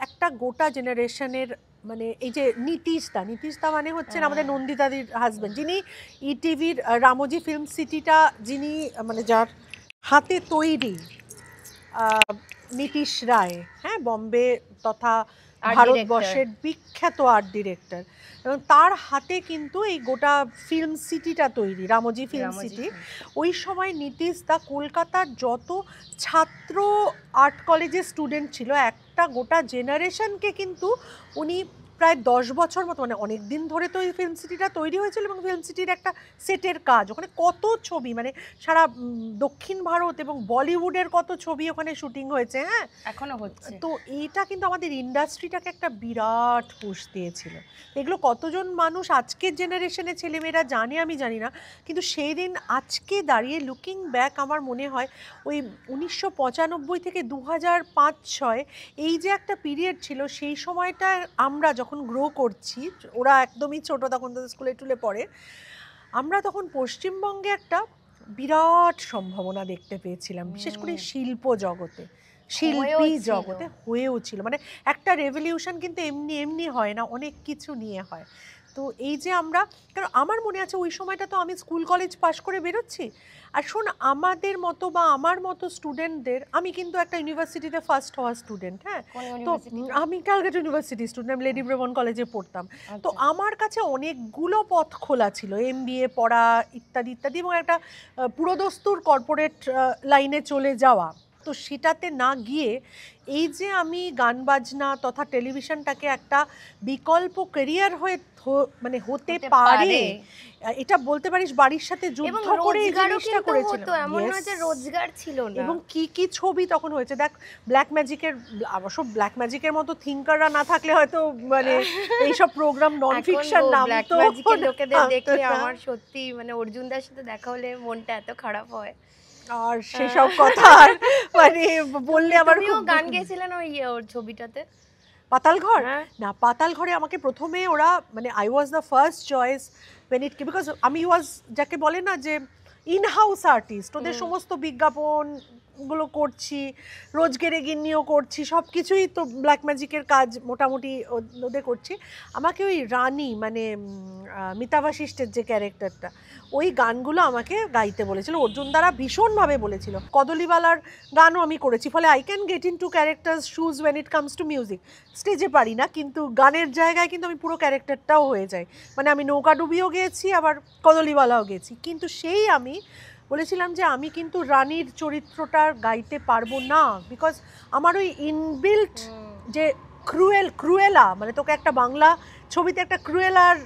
একটা গোটা জেনারেশনের, মানে এই যে নীতিশদা মানে হচ্ছেন আমাদের নন্দিতাদির হাজবেন্ড, যিনি ইটিভির রামোজি ফিল্ম সিটিটা যিনি মানে যার হাতে তৈরি, নীতিশ রায়, হ্যাঁ, বম্বে তথা ভারতবর্ষের বিখ্যাত আর্ট ডিরেক্টর, এবং তার হাতে কিন্তু এই গোটা ফিল্ম সিটিটা তৈরি, রামোজি ফিল্ম সিটি। ওই সময় নীতিশ দা কলকাতার যত ছাত্র আর্ট কলেজের স্টুডেন্ট ছিল, একটা গোটা জেনারেশনকে কিন্তু উনি প্রায় 10 বছর মতো, মানে অনেক দিন ধরে তো এই ফিল্ম সিটিটা তৈরি হয়েছিল, এবং ফিল্ম সিটির একটা সেটের কাজ, ওখানে কত ছবি, মানে সারা দক্ষিণ ভারত এবং বলিউডের কত ছবি ওখানে শুটিং হয়েছে। হ্যাঁ, এখনো হচ্ছে। তো এইটা কিন্তু আমাদের ইন্ডাস্ট্রিটাকে একটা বিরাট পুশ দিয়েছিল। এগুলো কতজন মানুষ আজকের জেনারেশনের ছেলেমেয়েরা জানে আমি জানি না, কিন্তু সেই দিন আজকে দাঁড়িয়ে লুকিং ব্যাক আমার মনে হয় ওই 1995 থেকে 2005-06 এই যে একটা পিরিয়ড ছিল, সেই সময়টা আমরা যখন গ্রো করছি, ওরা একদমই ছোট, তখন তো স্কুলে টুলে পড়ে, আমরা তখন পশ্চিমবঙ্গে একটা বিরাট সম্ভাবনা দেখতে পেয়েছিলাম, বিশেষ করে শিল্প জগতে, শিল্পী জগতে হয়েও ছিল। মানে একটা রেভলিউশন কিন্তু এমনি এমনি হয় না, অনেক কিছু নিয়ে হয়। তো এই যে আমরা, কারণ আমার মনে আছে ওই সময়টা তো আমি স্কুল কলেজ পাশ করে বেরোচ্ছি, আর শোন আমাদের মতো বা আমার মতো স্টুডেন্টদের, আমি কিন্তু একটা ইউনিভার্সিটিতে ফার্স্ট হওয়া স্টুডেন্ট। হ্যাঁ, তো আমি ক্যালকাটা ইউনিভার্সিটি স্টুডেন্ট, আমি লেডি ব্রেবন কলেজে পড়তাম। তো আমার কাছে অনেকগুলো পথ খোলা ছিল, MBA পড়া ইত্যাদি ইত্যাদি, এবং একটা পুরোদস্তুর কর্পোরেট লাইনে চলে যাওয়া। তো সেটাতে না গিয়ে এই যে আমি গান বাজনা তথা টেলিভিশনটাকে একটা বিকল্প ক্যারিয়ার হয়ে মানে হতে পারে, এটা বলতে পারিস বাড়ির সাথে যুদ্ধ করে এই জিনিসটা করেছিল। এমন নয় যে রোজগার ছিল না, এবং কি কি ছবি তখন হয়েছে দেখ। ব্ল্যাক ম্যাজিকের, অবশ্য ব্ল্যাক ম্যাজিকের মতো থিঙ্কাররা না থাকলে হয়তো মানে এইসব প্রোগ্রাম নন ফিকশন নাম তো লোকেদের দেখলে আমার সত্যি মানে অর্জুনদার সাথে দেখা হলে মনটা এত খারাপ হয়। আর সেসব কথা মানে বললে আমার খুব। গান গেয়েছিলেন ওর ছবিটাতে পাতাল ঘর? না, পাতাল ঘরে আমাকে প্রথমে ওরা, মানে I was the first choice when it, because আমি ওয়াজ, যাকে বলে না যে ইন হাউস আর্টিস্ট, ওদের সমস্ত বিজ্ঞাপনগুলো করছি, রোজগেরে গিন্নিও করছি, সব কিছুই তো ব্ল্যাক ম্যাজিকের কাজ মোটামুটি ওদের করছি। আমাকে ওই রানী, মানে মিতা বাশিষ্ঠের যে ক্যারেক্টারটা, ওই গানগুলো আমাকে গাইতে বলেছিল, অর্জুন দ্বারা ভীষণভাবে বলেছিল। কদলিওয়ালার গানও আমি করেছি, ফলে I can get into characters shoes when it comes to music. স্টেজে পারি না, কিন্তু গানের জায়গায় কিন্তু আমি পুরো ক্যারেক্টারটাও হয়ে যাই। মানে আমি নৌকা ডুবিও গেয়েছি, আবার কদলিওয়ালাও গেছি, কিন্তু সেই আমি বলেছিলাম যে আমি কিন্তু রানীর চরিত্রটা গাইতে পারবো না, বিকজ আমার ওই ইনবিল্ট যে ক্রুয়েলা, মানে তোকে একটা বাংলা ছবিতে একটা ক্রুয়েলার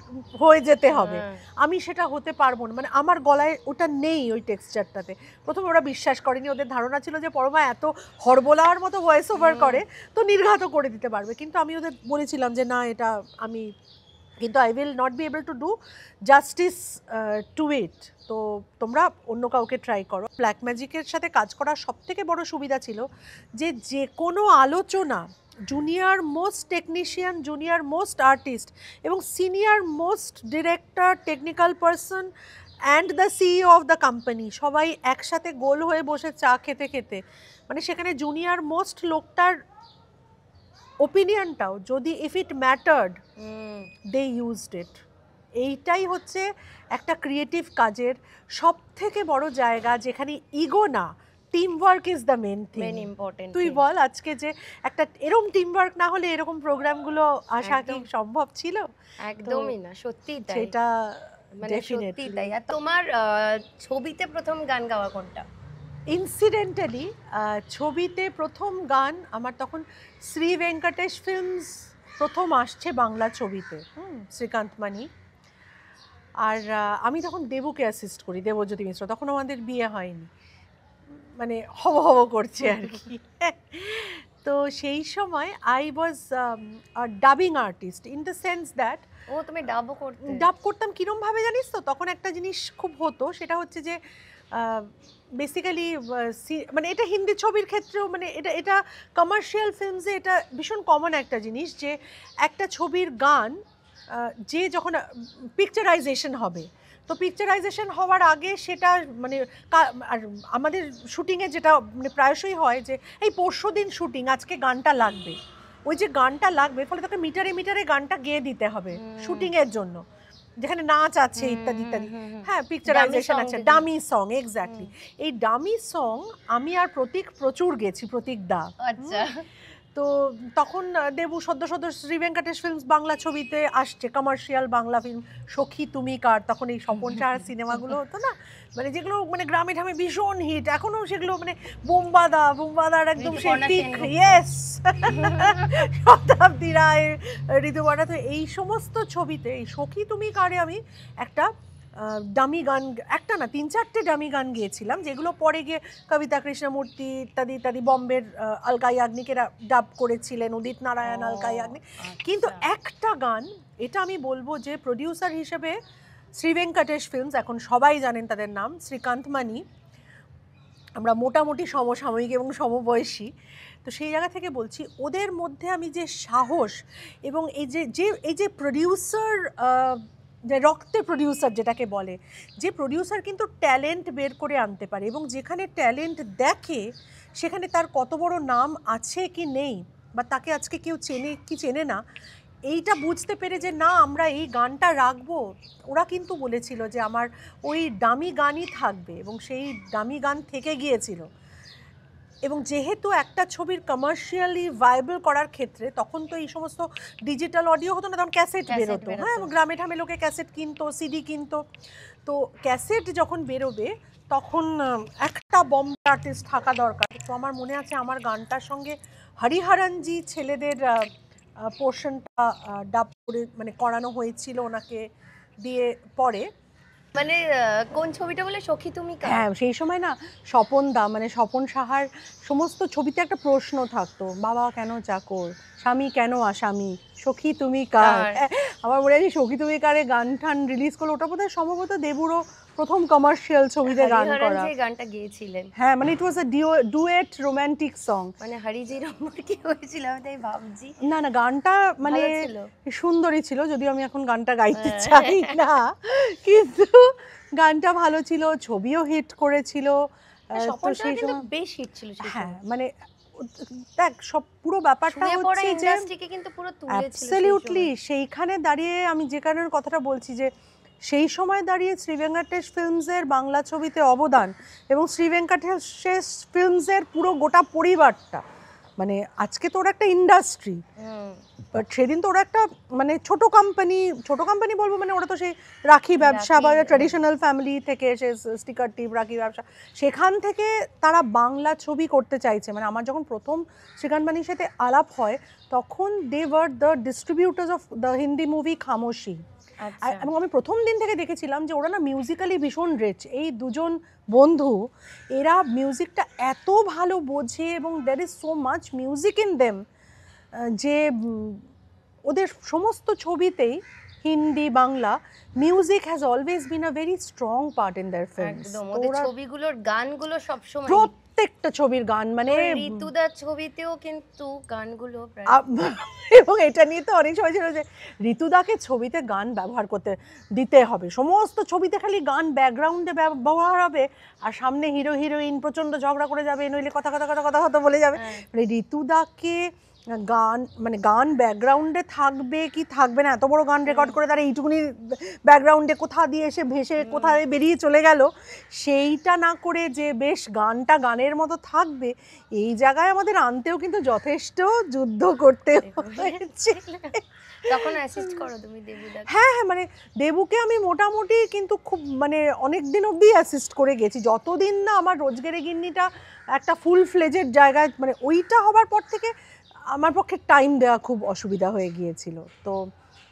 হয়ে যেতে হবে, আমি সেটা হতে পারবো না, মানে আমার গলায় ওটা নেই, ওই টেক্সচারটাতে। প্রথমে ওরা বিশ্বাস করেনি, ওদের ধারণা ছিল যে পরমা এত হরবোলার মতো ভয়েস ওভার করে তো নির্ঘাত করে দিতে পারবে, কিন্তু আমি ওদের বলেছিলাম যে না, এটা আমি কিন্তু I will not be able to do justice to it, তো তোমরা অন্য কাউকে ট্রাই করো। ব্ল্যাক ম্যাজিকের সাথে কাজ করার সবথেকে বড় সুবিধা ছিল যে কোনো আলোচনা junior most technician, junior most artist এবং senior most director, technical person and the CEO of the company সবাই একসাথে গোল হয়ে বসে চা খেতে খেতে, মানে সেখানে জুনিয়র মোস্ট লোকটার ওপিনিয়নটাও যদি ইফ ইট ম্যাটার্ড দে ইউজড ইট। এইটাই হচ্ছে একটা ক্রিয়েটিভ কাজের সব থেকে বড় জায়গা, যেখানে ইগো না, team work is the main important. তুই বল আজকে যে একটা এরকম টিম ওয়ার্ক না হলে এরকম প্রোগ্রামগুলো আসা কি সম্ভব ছিল? একদমই না, সত্যি তাই, সেটা মানে সত্যি তাই। আর তোমার ছবিতে প্রথম গান গাওয়া কোনটা? ইনসিডেন্টালি ছবিতে প্রথম গান আমার তখন শ্রী ভেঙ্কটেশ ফিল্মস প্রথম আসছে বাংলা ছবিতে, শ্রীকান্ত মানি, আর আমি তখন দেবুকে অ্যাসিস্ট করি, দেবজ্যোতি মিশ্র, তখন আমাদের বিয়ে হয়নি, মানে হব হব করছে আর কি। তো সেই সময় I was dubbing artist in the sense that, ও তুমি ডাবও করতে? ডাব করতাম কিরমভাবে জানিস তো, তখন একটা জিনিস খুব হতো, সেটা হচ্ছে যে বেসিক্যালি মানে এটা হিন্দি ছবির ক্ষেত্রেও, মানে এটা কমার্শিয়াল ফিল্মসে এটা ভীষণ কমন একটা জিনিস, যে একটা ছবির গান যে যখন পিকচারাইজেশন হবে, তো পিকচারাইজেশন হওয়ার আগে সেটা মানে আর আমাদের শুটিংয়ে যেটা মানে প্রায়শই হয় যে এই পরশু দিন শুটিং, আজকে গানটা লাগবে, ওই যে গানটা লাগবে ফলে তাকে মিটারে মিটারে গানটা গেয়ে দিতে হবে শুটিংয়ের জন্য, যেখানে নাচ আছে ইত্যাদি ইত্যাদি। হ্যাঁ, পিকচারাইজেশন আছে, ডামি সং, এক্স্যাক্টলি। এই ডামি সং আমি আর প্রতীক প্রচুর গেছি, প্রতীক দা। আচ্ছা। তো তখন দেবু সদ্য সদ্য শ্রী ভেঙ্কটেশ ফিল্মস বাংলা ছবিতে আসছে, কমার্শিয়াল বাংলা ফিল্ম সখী তুমি কার, তখন এই স্বপন সাহার সিনেমাগুলো হতো না, মানে যেগুলো মানে গ্রামে ঠামে ভীষণ হিট, এখনো সেগুলো মানে বোমবাদার একদম সেই পিক, ইয়েস শতাব্দী রায়, ঋতুপর্ণা, তো এই সমস্ত ছবিতে এই সখী তুমি কারে আমি একটা ডামি গান, একটা না 3-4টে ডামি গান গিয়েছিলাম, যেগুলো পরে গিয়ে কবিতা কৃষ্ণমূর্তি ইত্যাদি ইত্যাদি বম্বের আলকা ইয়াগনিকেরা ডাব করেছিলেন, উদিত নারায়ণ, আলকা ইয়াগনিক। কিন্তু একটা গান, এটা আমি বলবো যে প্রডিউসার হিসেবে শ্রী ভেঙ্কটেশ ফিল্মস, এখন সবাই জানেন তাদের নাম, শ্রীকান্ত মানি, আমরা মোটামুটি সমসাময়িক এবং সমবয়সী, তো সেই জায়গা থেকে বলছি ওদের মধ্যে আমি যে সাহস এবং এই যে প্রডিউসার, যে রক্তে প্রডিউসার যেটাকে বলে, যে প্রডিউসার কিন্তু ট্যালেন্ট বের করে আনতে পারে এবং যেখানে ট্যালেন্ট দেখে সেখানে তার কত বড় নাম আছে কি নেই, বা তাকে আজকে কেউ চেনে কি চেনে না, এইটা বুঝতে পেরে যে না আমরা এই গানটা রাখবো। ওরা কিন্তু বলেছিল যে আমার ওই দামি গানই থাকবে এবং সেই দামি গান থেকে গিয়েছিল। এবং যেহেতু একটা ছবির কমার্শিয়ালি ভাইবল করার ক্ষেত্রে তখন তো এই সমস্ত ডিজিটাল অডিও হতো না, তখন ক্যাসেট বেরোতো, হ্যাঁ, এবং গ্রামে ঠামে লোকে ক্যাসেট কিনতো, সিডি কিনতো, তো ক্যাসেট যখন বেরোবে তখন একটা বম্বে আর্টিস্ট থাকা দরকার। তো আমার মনে আছে আমার গানটার সঙ্গে হরিহরনজি ছেলেদের পোর্শনটা ডাব করে মানে করানো হয়েছিল ওনাকে দিয়ে পরে। মানে কোন ছবিটা বলে, সখী তুমি কার? হ্যাঁ, সেই সময় না স্বপন দা মানে স্বপন সাহার সমস্ত ছবিতে একটা প্রশ্ন থাকতো, বাবা কেন চাকর, স্বামী কেন আসামি, সখী তুমি কার। আমার মনে আছে সখী তুমি কারে গান টান রিলিজ করলো, ওটা বোধহয় সম্ভবত দেবুরও প্রথম কমার্শিয়াল ছবিতে গান করা, যে গানটা গেয়েছিলেন, হ্যাঁ, মানে ইট ওয়াজ আ ডুয়েট রোমান্টিক সং, মানে হরিজির ওপর কি হয়েছিল আমি তাই ভাবছি। না গানটা মানে সুন্দরই ছিল, যদিও আমি এখন গানটা গাইতে হ্যাঁ। চাই না, কিন্তু গানটা ভালো ছিল, ছবিও হিট করেছিল, তো সেই সময় বেশ হিট ছিল। হ্যাঁ, মানে দেখ সব পুরো ব্যাপারটা হচ্ছে যে ইন্ডাস্ট্রিকে কিন্তু পুরো তুলেছিল অ্যাবসলিউটলি। সেইখানে দাঁড়িয়ে আমি যে কারণের কথাটা বলছি যে সেই সময় দাঁড়িয়ে শ্রী ভেঙ্কটেশ ফিল্মসের বাংলা ছবিতে অবদান এবং শ্রী ভেঙ্কটেশ ফিল্মসের পুরো গোটা পরিবারটা, মানে আজকে তো ওরা একটা ইন্ডাস্ট্রি, বাট সেদিন তো ওরা একটা মানে ছোট কোম্পানি বলবো, মানে ওরা তো সেই রাখি ব্যবসা বা ট্র্যাডিশনাল ফ্যামিলি থেকে এসে স্টিকার টিপ রাখি ব্যবসা, সেখান থেকে তারা বাংলা ছবি করতে চাইছে। মানে আমার যখন প্রথম শ্রীকান্ত মানির সাথে আলাপ হয় তখন they were the distributors of the Hindi movie Khamoshi, এবং আমি প্রথম দিন থেকে দেখেছিলাম যে ওরা না মিউজিক্যালি ভীষণ রিচ, এই দুজন বন্ধু, এরা মিউজিকটা এত ভালো বোঝে এবং there is so much music in them যে ওদের সমস্ত ছবিতেই Hindi Bangla music has always been a very strong part in their films. একদম ওদের ছবিগুলোর গানগুলো সব সময়, প্রত্যেকটা ছবির গান, মানে ঋতুদার ছবিতেও কিন্তু গানগুলো এবং এটা নিয়ে তো অনেক সময় ছিল যে ঋতুদাকে ছবিতে গান ব্যবহার করতে দিতে হবে, সমস্ত ছবিতে খালি গান ব্যাকগ্রাউন্ডে ব্যবহার হবে আর সামনে হিরো হিরোইন প্রচন্ড ঝগড়া করে যাবে, নইলে কথা বলে যাবে, মানে ঋতুদাকে গান ব্যাকগ্রাউন্ডে থাকবে কি থাকবে না, এত বড় গান রেকর্ড করে তারা এইটুকুনি ব্যাকগ্রাউন্ডে কোথা দিয়ে এসে ভেসে কোথায় বেরিয়ে চলে গেল, সেইটা না করে যে বেশ গানটা গানের মতো থাকবে, এই জায়গায় আমাদের আনতেও কিন্তু যথেষ্ট যুদ্ধ করতে হয়েছে। তখন অ্যাসিস্ট করো তুমি দেবুদাকে? হ্যাঁ, মানে দেবুকে আমি মোটামুটি কিন্তু খুব মানে অনেক দিন অবধি অ্যাসিস্ট করে গেছি, যতদিন না আমার রোজগেরে গিন্নিটা একটা ফুল ফ্লেজেড জায়গায়, মানে ওইটা হবার পর থেকে আমার পক্ষে টাইম দেওয়া খুব অসুবিধা হয়ে গিয়েছিল। তো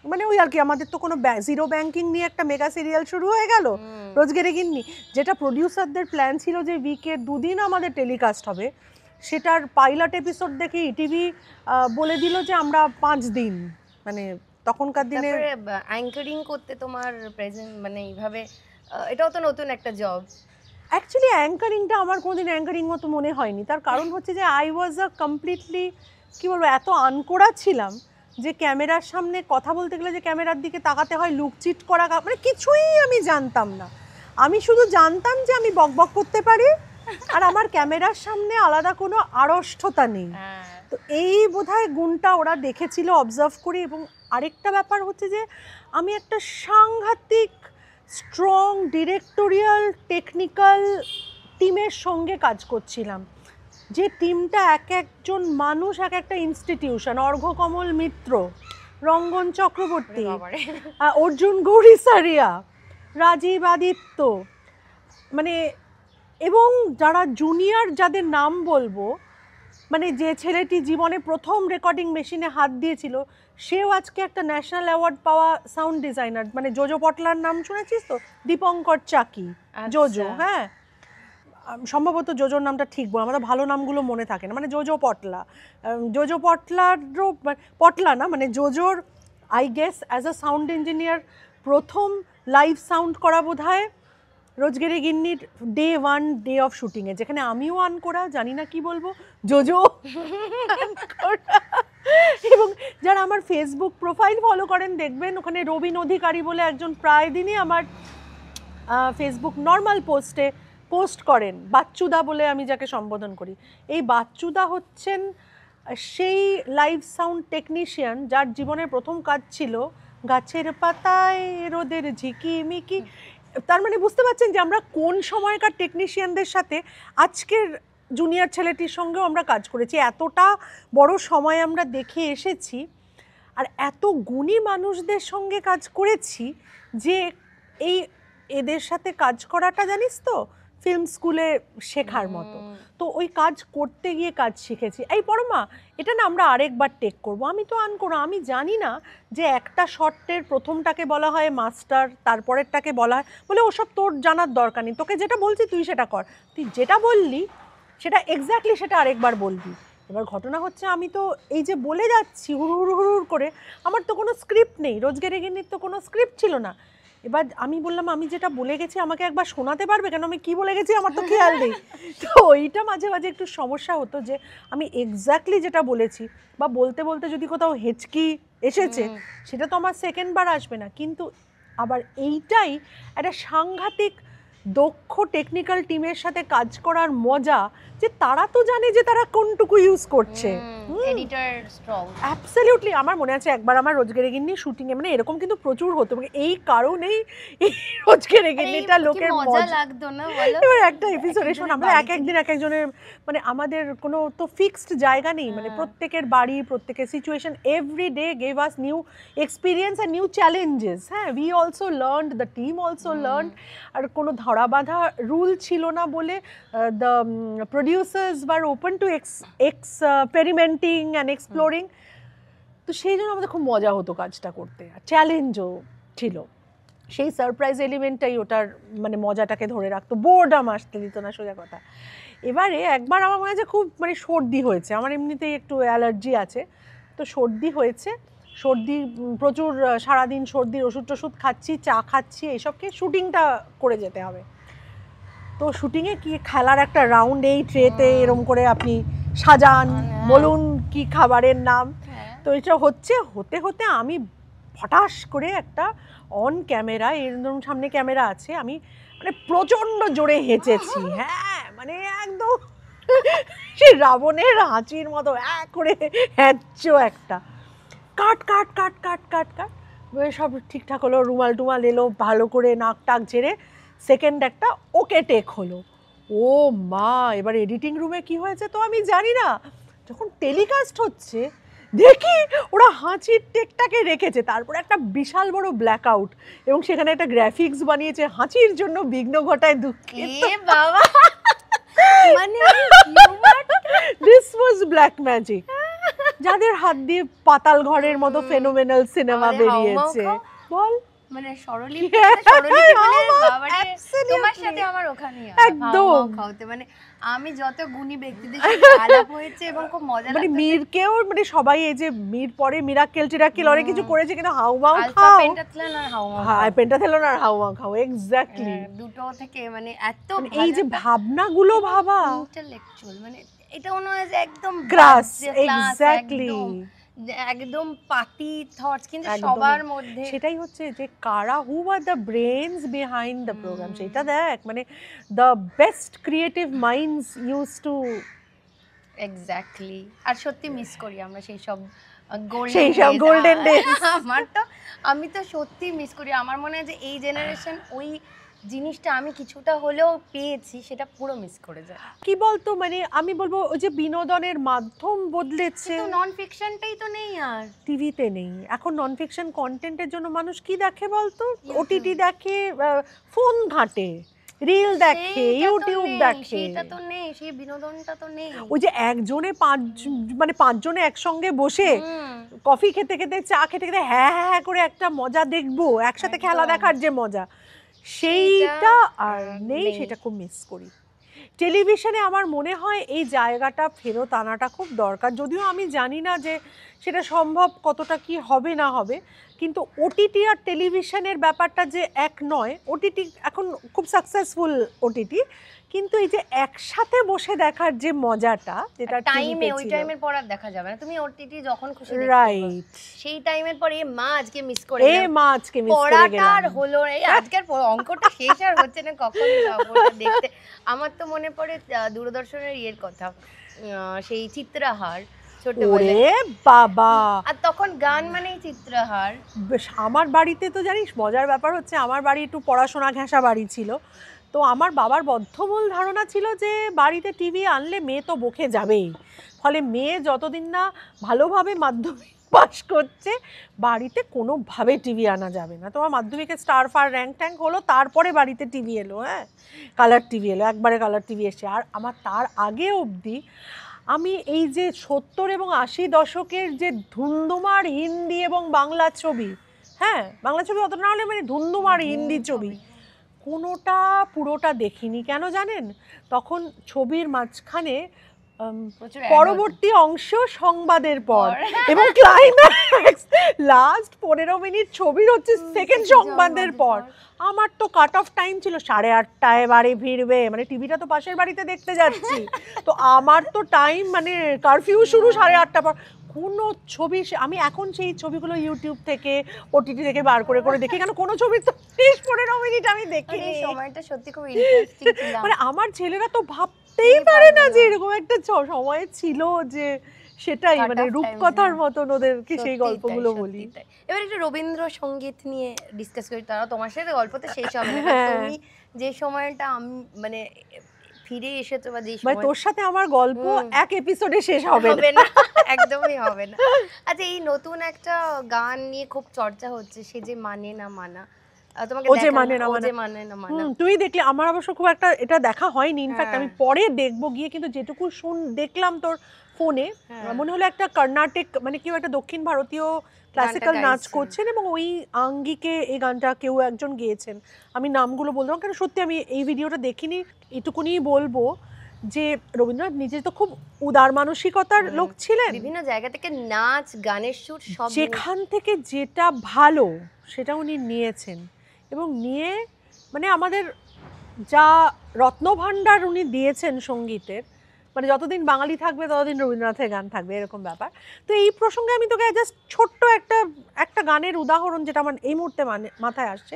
মানে ওই আর কি, আমাদের তো কোনো জিরো ব্যাংকিং নিয়ে একটা মেগা সিরিয়াল শুরু হয়ে গেল রোজগেরে গিন্নি, যেটা প্রডিউসারদের প্ল্যান ছিল যে উইকে 2 দিন আমাদের টেলিকাস্ট হবে, সেটার পাইলট এপিসোড দেখে ইটিভি বলে দিল যে আমরা 5 দিন, মানে তখনকার দিনে অ্যাঙ্কারিং করতে তোমার প্রেজেন্ট মানে এইভাবে, এটাও তো নতুন একটা জব। অ্যাকচুয়ালি অ্যাঙ্কারিংটা আমার কোনোদিন অ্যাঙ্কারিং মতো মনে হয়নি, তার কারণ হচ্ছে যে আই ওয়াজ আ কমপ্লিটলি কী বলবো, এত আনকোড়া ছিলাম যে ক্যামেরার সামনে কথা বলতে গেলে যে ক্যামেরার দিকে তাকাতে হয়, লুকচিট করা, মানে কিছুই আমি জানতাম না। আমি শুধু জানতাম যে আমি বকবক করতে পারি আর আমার ক্যামেরার সামনে আলাদা কোনো আড়ষ্টতা নেই। তো এই বোধহয় গুণটা ওরা দেখেছিল অবজার্ভ করে। এবং আরেকটা ব্যাপার হচ্ছে যে আমি একটা সাংঘাতিক স্ট্রং ডিরেক্টোরিয়াল টেকনিক্যাল টিমের সঙ্গে কাজ করছিলাম। যে টিমটা এক একজন মানুষ, এক একটা ইনস্টিটিউশন, অর্ঘ্যকমল মিত্র, রঙ্গন চক্রবর্তী, অর্জুন গৌরীসারিয়া, রাজীব আদিত্য, মানে এবং যারা জুনিয়র যাদের নাম বলবো, মানে যে ছেলেটি জীবনে প্রথম রেকর্ডিং মেশিনে হাত দিয়েছিল সেও আজকে একটা ন্যাশনাল অ্যাওয়ার্ড পাওয়া সাউন্ড ডিজাইনার, মানে জোজো পটলার নাম শুনেছিস তো, দীপঙ্কর চাকি, জোজো, হ্যাঁ সম্ভবত জোজোর নামটা ঠিক বল, আমাদের ভালো নামগুলো মনে থাকে না, মানে জোজো পটলা, জোজো পটলারও পটলা না, মানে জোজোর I guess as a sound engineer প্রথম লাইভ সাউন্ড করা বোধহয় রোজগেরে গিন্নির ডে 1 ডে অফ শুটিংয়ে, যেখানে আমিও আন করা, জানি না কি বলবো, জোজো এবং যারা আমার ফেসবুক প্রোফাইল ফলো করেন দেখবেন ওখানে রবিন অধিকারী বলে একজন প্রায় দিনই আমার ফেসবুক নর্মাল পোস্টে পোস্ট করেন, বাচ্চুদা বলে আমি যাকে সম্বোধন করি। এই বাচ্চুদা হচ্ছেন সেই লাইভ সাউন্ড টেকনিশিয়ান যার জীবনের প্রথম কাজ ছিল গাছের পাতায় রোদের ঝিকিমিকি। তার মানে বুঝতে পারছেন যে আমরা কোন সময়কার টেকনিশিয়ানদের সাথে আজকের জুনিয়র ছেলেটির সঙ্গেও আমরা কাজ করেছি, এতটা বড় সময় আমরা দেখে এসেছি আর এত গুণী মানুষদের সঙ্গে কাজ করেছি যে এই এদের সাথে কাজ করাটা জানিস তো ফিল্ম স্কুলে শেখার মতো। তো ওই কাজ করতে গিয়ে কাজ শিখেছি। এই পরমা, এটা না আমরা আরেকবার টেক করবো, আমি তো আন করো, আমি জানি না যে একটা শটের প্রথমটাকে বলা হয় মাস্টার, তারপরেরটাকে বলা হয়, বলে ওসব তোর জানার দরকার নেই, তোকে যেটা বলছি তুই সেটা কর, তুই যেটা বললি সেটা এক্স্যাক্টলি সেটা আরেকবার বলবি। এবার ঘটনা হচ্ছে আমি তো এই যে বলে যাচ্ছি হুড় করে, আমার তো কোনো স্ক্রিপ্ট নেই, রোজগেরে গিন্নির তো কোনো স্ক্রিপ্ট ছিল না। এবার আমি বললাম আমি যেটা বলে গেছি আমাকে একবার শোনাতে পারবে, কেন আমি কি বলে গেছি আমার তো খেয়াল নেই। তো ওইটা মাঝে মাঝে একটু সমস্যা হতো যে আমি এক্স্যাক্টলি যেটা বলেছি বা বলতে বলতে যদি কোথাও হেঁচকি এসেছে সেটা তো আমার সেকেন্ডবার আসবে না। কিন্তু আবার এইটাই একটা সাংঘাতিক দক্ষ টেকনিক্যাল টিমের সাথে কাজ করার মজা, যে তারা তো জানে যে তারা কোনটুকু ইউজ করছে। Editor strong, absolutely. আমার মনে আছে একবার আমার রোজগেরে গিন্নি শুটিংয়ে, মানে এরকম কিন্তু প্রচুর হতো, মানে এই কারণেই এই রোজগেরে গিন্নিটা লোকের মজা লাগতো না বলো। এবার একটা এপিসোডে শোন, আমরা এক একদিন এক একজনের, মানে আমাদের কোনো তো ফিক্সড জায়গা নেই, মানে প্রত্যেকের বাড়ি, প্রত্যেকের situation, every day gave us new experience and new challenges. হ্যাঁ, we also learned, the team also learned. আর কোনো ধরা বাঁধা রুল ছিল না বলে the producers were open to experimenting and exploring. তো সেই জন্য আমাদের খুব মজা হতো কাজটা করতে, আর চ্যালেঞ্জও ছিল। সেই সারপ্রাইজ এলিমেন্টটাই ওটার মানে মজাটাকে ধরে রাখতো, বোর্ডাম আসতে দিত না, সোজা কথা। এবারে একবার আমার মনে আছে খুব মানে সর্দি হয়েছে, আমার এমনিতেই একটু অ্যালার্জি আছে, তো সর্দি হয়েছে, সর্দি প্রচুর, সারাদিন সর্দির ওষুধ টষুধ খাচ্ছি, চা খাচ্ছি, এইসবকে শুটিংটা করে যেতে হবে। তো শুটিংয়ে কি খেলার একটা রাউন্ড, এই ট্রেতে এরম করে আপনি সাজান, বলুন কি খাবারের নাম। তো এটা হতে হতে আমি হঠাৎ করে একটা অন ক্যামেরা, এরকম সামনে ক্যামেরা আছে, আমি মানে প্রচণ্ড জোরে হেঁচেছি। হ্যাঁ, মানে একদম সেই রাবণের হাঁচির মতো এক করে হ্যাঁচো একটা। কাট কাট কাট কাট কাট কাট সব ঠিকঠাক হলো, রুমাল টুমাল এলো, ভালো করে নাক টাক ঝেড়ে সেকেন্ড একটা ওকে টেক হলো। ও মা, এবার এডিটিং রুমে কি হয়েছে তো আমি জানি না, যখন টেলিকাস্ট হচ্ছে দেখি ওরা হাঁচির টেকটাকে রেখেছে, তারপরে একটা বিশাল বড় ব্ল্যাক আউট, এবং সেখানে একটা গ্রাফিক্স বানিয়েছে হাঁচির জন্য বিঘ্ন ঘটায় দুঃখিত। বাবা, মানে দিস ওয়াজ ব্ল্যাক ম্যাজিক, যাদের হাত দিয়ে পাতাল ঘরের মতো ফেনোমেনাল সিনেমা বেরিয়েছে। বল, মানে স্বরলিপি বলে বাবারে, তোমার সাথে আমার ওখানে একদম খাওয়াতে, মানে আমি যত গুণী ব্যক্তিদের সাথে আলাপ হয়েছে এবং খুব মজা লাগছে। মানে মীরকেও, মানে সবাই এই যে মীর পরে মিরাকেল টিরাকেল অনেক কিছু করেছে, কিন্তু হাউমাউ খাও, পেন্টাথলন আর হাউমাউ, হ্যাঁ পেন্টাথলন আর হাউমাউ খাও, এক্স্যাক্টলি দুটো থেকে মানে এত এই যে ভাবনাগুলো ভাবা, ইন্টেলেকচুয়াল, মানে এটা মনে হয় যে একদম ক্লাস, এক্স্যাক্টলি একদম পাতি থটস, কিন্তু সবার মধ্যে সেটাই হচ্ছে যে কারা, who are the brains behind the program, সেটা দেখ, মানে the best creative minds use to. Exactly. আর সত্যি মিস করি আমরা সেই সব গোল্ডেন ডেজ। আমি তো সত্যি মিস করি। আমার মনে হয় যে এই জেনারেশন ওই জিনিসটা আমি কিছুটা হলেও পেয়েছি সেটা পুরো মিস করে যায়। কি বলতো মানে আমি বলবো ওই যে বিনোদনের মাধ্যম বদলেছে, কিন্তু নন ফিকশনটাই তো নেই আর। টিভিতে নেই এখন নন ফিকশন কন্টেন্টের জন্য মানুষ কি দেখে বলতো, YouTube। ওটিটি দেখে, ফোন ঘাঁটে, রিল দেখে, সেইটা তো ইউটিউব নেই, দেখে। সেটা তো নেই, সেই বিনোদনটা তো নেই। ওই যে একজনে মানে পাঁচজনে একসঙ্গে বসে হুম, কফি খেতে খেতে, চা খেতে খেতে হ্যাঁ হ্যাঁ হ্যাঁ করে একটা মজা দেখবো, একসাথে খেলা একদম। দেখার যে মজা, সেইটা সেইটা, আর নেই, নেই। সেটা খুব মিস করি। টেলিভিশনে আমার মনে হয় এই জায়গাটা ফেরত আনাটা খুব দরকার, যদিও আমি জানি না যে সেটা সম্ভব কতটা কি হবে না হবে, কিন্তু ওটিটি আর টেলিভিশনের ব্যাপারটা যে এক নয়, ওটিটি এখন খুব সাকসেসফুল ওটিটি, কিন্তু এই যে একসাথে বসে দেখার যে মজাটা, যেটা টাইমে ওই টাইমের পর আর দেখা যাবে না, তুমি ওটিটি যখন খুশি দেখতে পারো। রাইট, সেই টাইমের পর মা আজকে মিস করে এ গেলাম। মা আজকে মিস করে পড়াটা আর গেলাম। হলো না, এই আজকের অঙ্কটা শেষ আর হচ্ছে না, কখন যাবো ওটা দেখতে। আমার তো মনে পড়ে দূরদর্শনের ইয়ের কথা, সেই চিত্রহার ছোটবেলায়। ওরে বাবা, আর তখন গান মানেই চিত্রহার। বেশ, আমার বাড়িতে তো জানিস মজার ব্যাপার হচ্ছে, আমার বাড়ি একটু পড়াশোনা ঘেঁষা বাড়ি ছিল, তো আমার বাবার বদ্ধমূল ধারণা ছিল যে বাড়িতে টিভি আনলে মেয়ে তো বকে যাবেই, ফলে মেয়ে যতদিন না ভালোভাবে মাধ্যমিক পাস করছে বাড়িতে কোনোভাবে টিভি আনা যাবে না। তোমার মাধ্যমিকে স্টার ফার র্যাঙ্ক ট্যাঙ্ক হলো, তারপরে বাড়িতে টিভি এলো, হ্যাঁ কালার টিভি এলো, একবারে কালার টিভি এসে। আর আমার তার আগে অবধি আমি এই যে 70 এবং 80 দশকের যে ধুন্ধুমার হিন্দি এবং বাংলা ছবি, হ্যাঁ বাংলা ছবি অত না হলে মানে ধুন্ধুমার হিন্দি ছবি, কোনোটা পুরোটা দেখিনি। কেন জানেন? তখন ছবির মাঝখানে প্রচুর পরবর্তী অংশ সংবাদের পর এবং ক্লাইম্যাক্স লাস্ট 15 মিনিট ছবির হচ্ছে সেকেন্ড সংবাদের পর। আমার তো কাট অফ টাইম ছিল 8:30টায় বাড়ি ফিরবে, মানে টিভিটা তো পাশের বাড়িতে দেখতে যাচ্ছি, তো আমার তো টাইম মানে কারফিউ শুরু 8:30টার পর। কোনো ছবি আমি এখন সেই ছবিগুলো ইউটিউব থেকে ওটিটি থেকে বার করে করে দেখি, কেন কোনো ছবি তো 15 মিনিট আমি দেখিনি। এই সময়টা সত্যি খুব ইন্টারেস্টিং ছিল। মানে আমার ছেলেরা তো ভাবতেই পারে না যে এরকম একটা সময় ছিল, যে সেটাই মানে রূপকথার মতন ওদেরকে সেই গল্পগুলো বলি। এবার একটু রবীন্দ্রসঙ্গীত নিয়ে ডিসকাস করি, তারা তোমার সাথে গল্পতে শেষ হবে না। তুমি যে সময়টা আমি ফিরে এসেছো বা যে মানে সময়, তোর সাথে আমার গল্প এক এপিসোডে শেষ হবে হবে না। না, একদমই হবে না। আচ্ছা, এই নতুন একটা গান নিয়ে খুব চর্চা হচ্ছে, সে যে মানে না মানা, তোমাকে ও যে দেখানো, মানে না ও মানা। যে মানে না মানা। তুই দেখলে, আমার অবশ্য খুব একটা এটা দেখা হয়নি, ইনফ্যাক্ট আমি পরে দেখবো গিয়ে, কিন্তু যেটুকু দেখলাম তোর ফোনে, মনে হলো একটা কর্ণাটিক মানে কেউ একটা দক্ষিণ ভারতীয় ক্লাসিক্যাল নাচ করছেন এবং ওই আঙ্গিকে এই গানটা কেউ একজন গেয়েছেন। আমি নামগুলো বললাম কারণ সত্যি আমি এই ভিডিওটা দেখিনি, এটুকুনি বলবো যে রবীন্দ্রনাথ নিজে তো খুব উদার মানসিকতার লোক ছিলেন, বিভিন্ন জায়গা থেকে নাচ গানের সুর সব যেখান থেকে যেটা ভালো সেটা উনি নিয়েছেন, এবং নিয়ে মানে আমাদের যা রত্নভাণ্ডার উনি দিয়েছেন সঙ্গীতের, মানে যতদিন বাঙালি থাকবে ততদিন রবীন্দ্রনাথের গান থাকবে, এরকম ব্যাপার। তো এই প্রসঙ্গে আমি তোকে জাস্ট ছোট্ট একটা গানের উদাহরণ যেটা আমার এই মুহূর্তে মাথায় আসছে।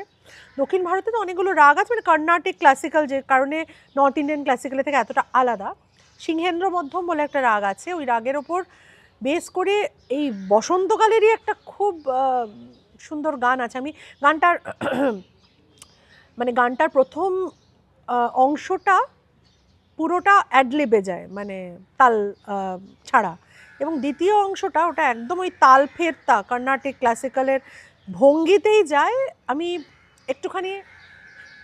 দক্ষিণ ভারতে তো অনেকগুলো রাগ আছে, মানে কর্ণাটিক ক্লাসিক্যাল যে কারণে নর্থ ইন্ডিয়ান ক্লাসিক্যালের থেকে এতটা আলাদা, সিংহেন্দ্র মধ্যম বলে একটা রাগ আছে, ওই রাগের ওপর বেস করে এই বসন্তকালেরই একটা খুব সুন্দর গান আছে। আমি গানটার মানে গানটার প্রথম অংশটা পুরোটা অ্যাডলিবে যায়, মানে তাল ছাড়া, এবং দ্বিতীয় অংশটা ওটা একদম ওই তাল ফেরতা কর্ণাটিক ক্লাসিক্যালের ভঙ্গিতেই যায়। আমি একটুখানি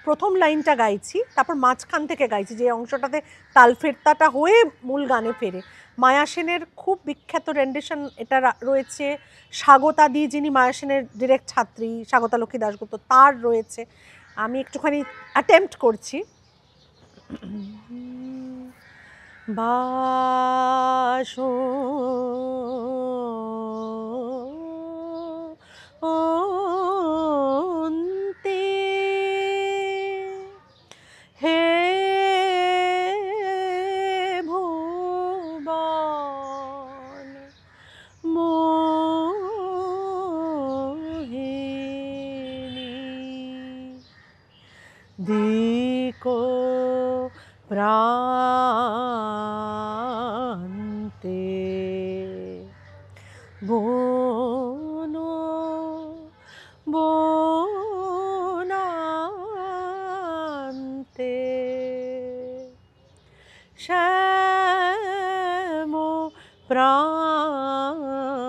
প্রথম লাইনটা গাইছি, তারপর মাঝখান থেকে গাইছি যে অংশটাতে তাল ফেরতাটা হয়ে মূল গানে ফেরে। মায়া সেনের খুব বিখ্যাত রেন্ডিশন এটা রয়েছে, স্বাগতা দি যিনি মায়া সেনের ডিরেক্ট ছাত্রী, স্বাগতা লক্ষ্মী দাশগুপ্ত, তার রয়েছে। আমি একটুখানি অ্যাটেম্পট করছি। বাসন্তে হে ভুবন মোহিনী দিকো প্রান্তে বন বনানী প্রান্তরে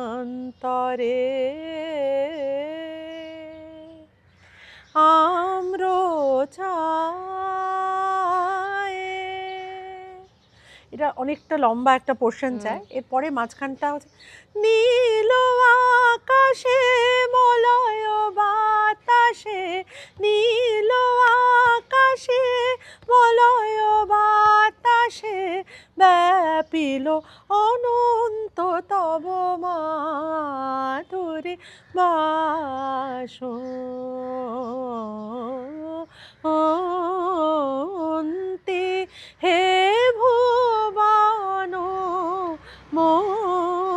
আম্র ছায়ে, এটা অনেকটা লম্বা একটা পোর্শন চায়। এরপরে মাঝখানটা হচ্ছে নীল আকাশে মলয় বাতাসে, নীল আকাশে মলয় বাতাসে ব্যাপিল অনন্ত তব মাধুরী বাসন্তী হে ভুবন মোহিনী।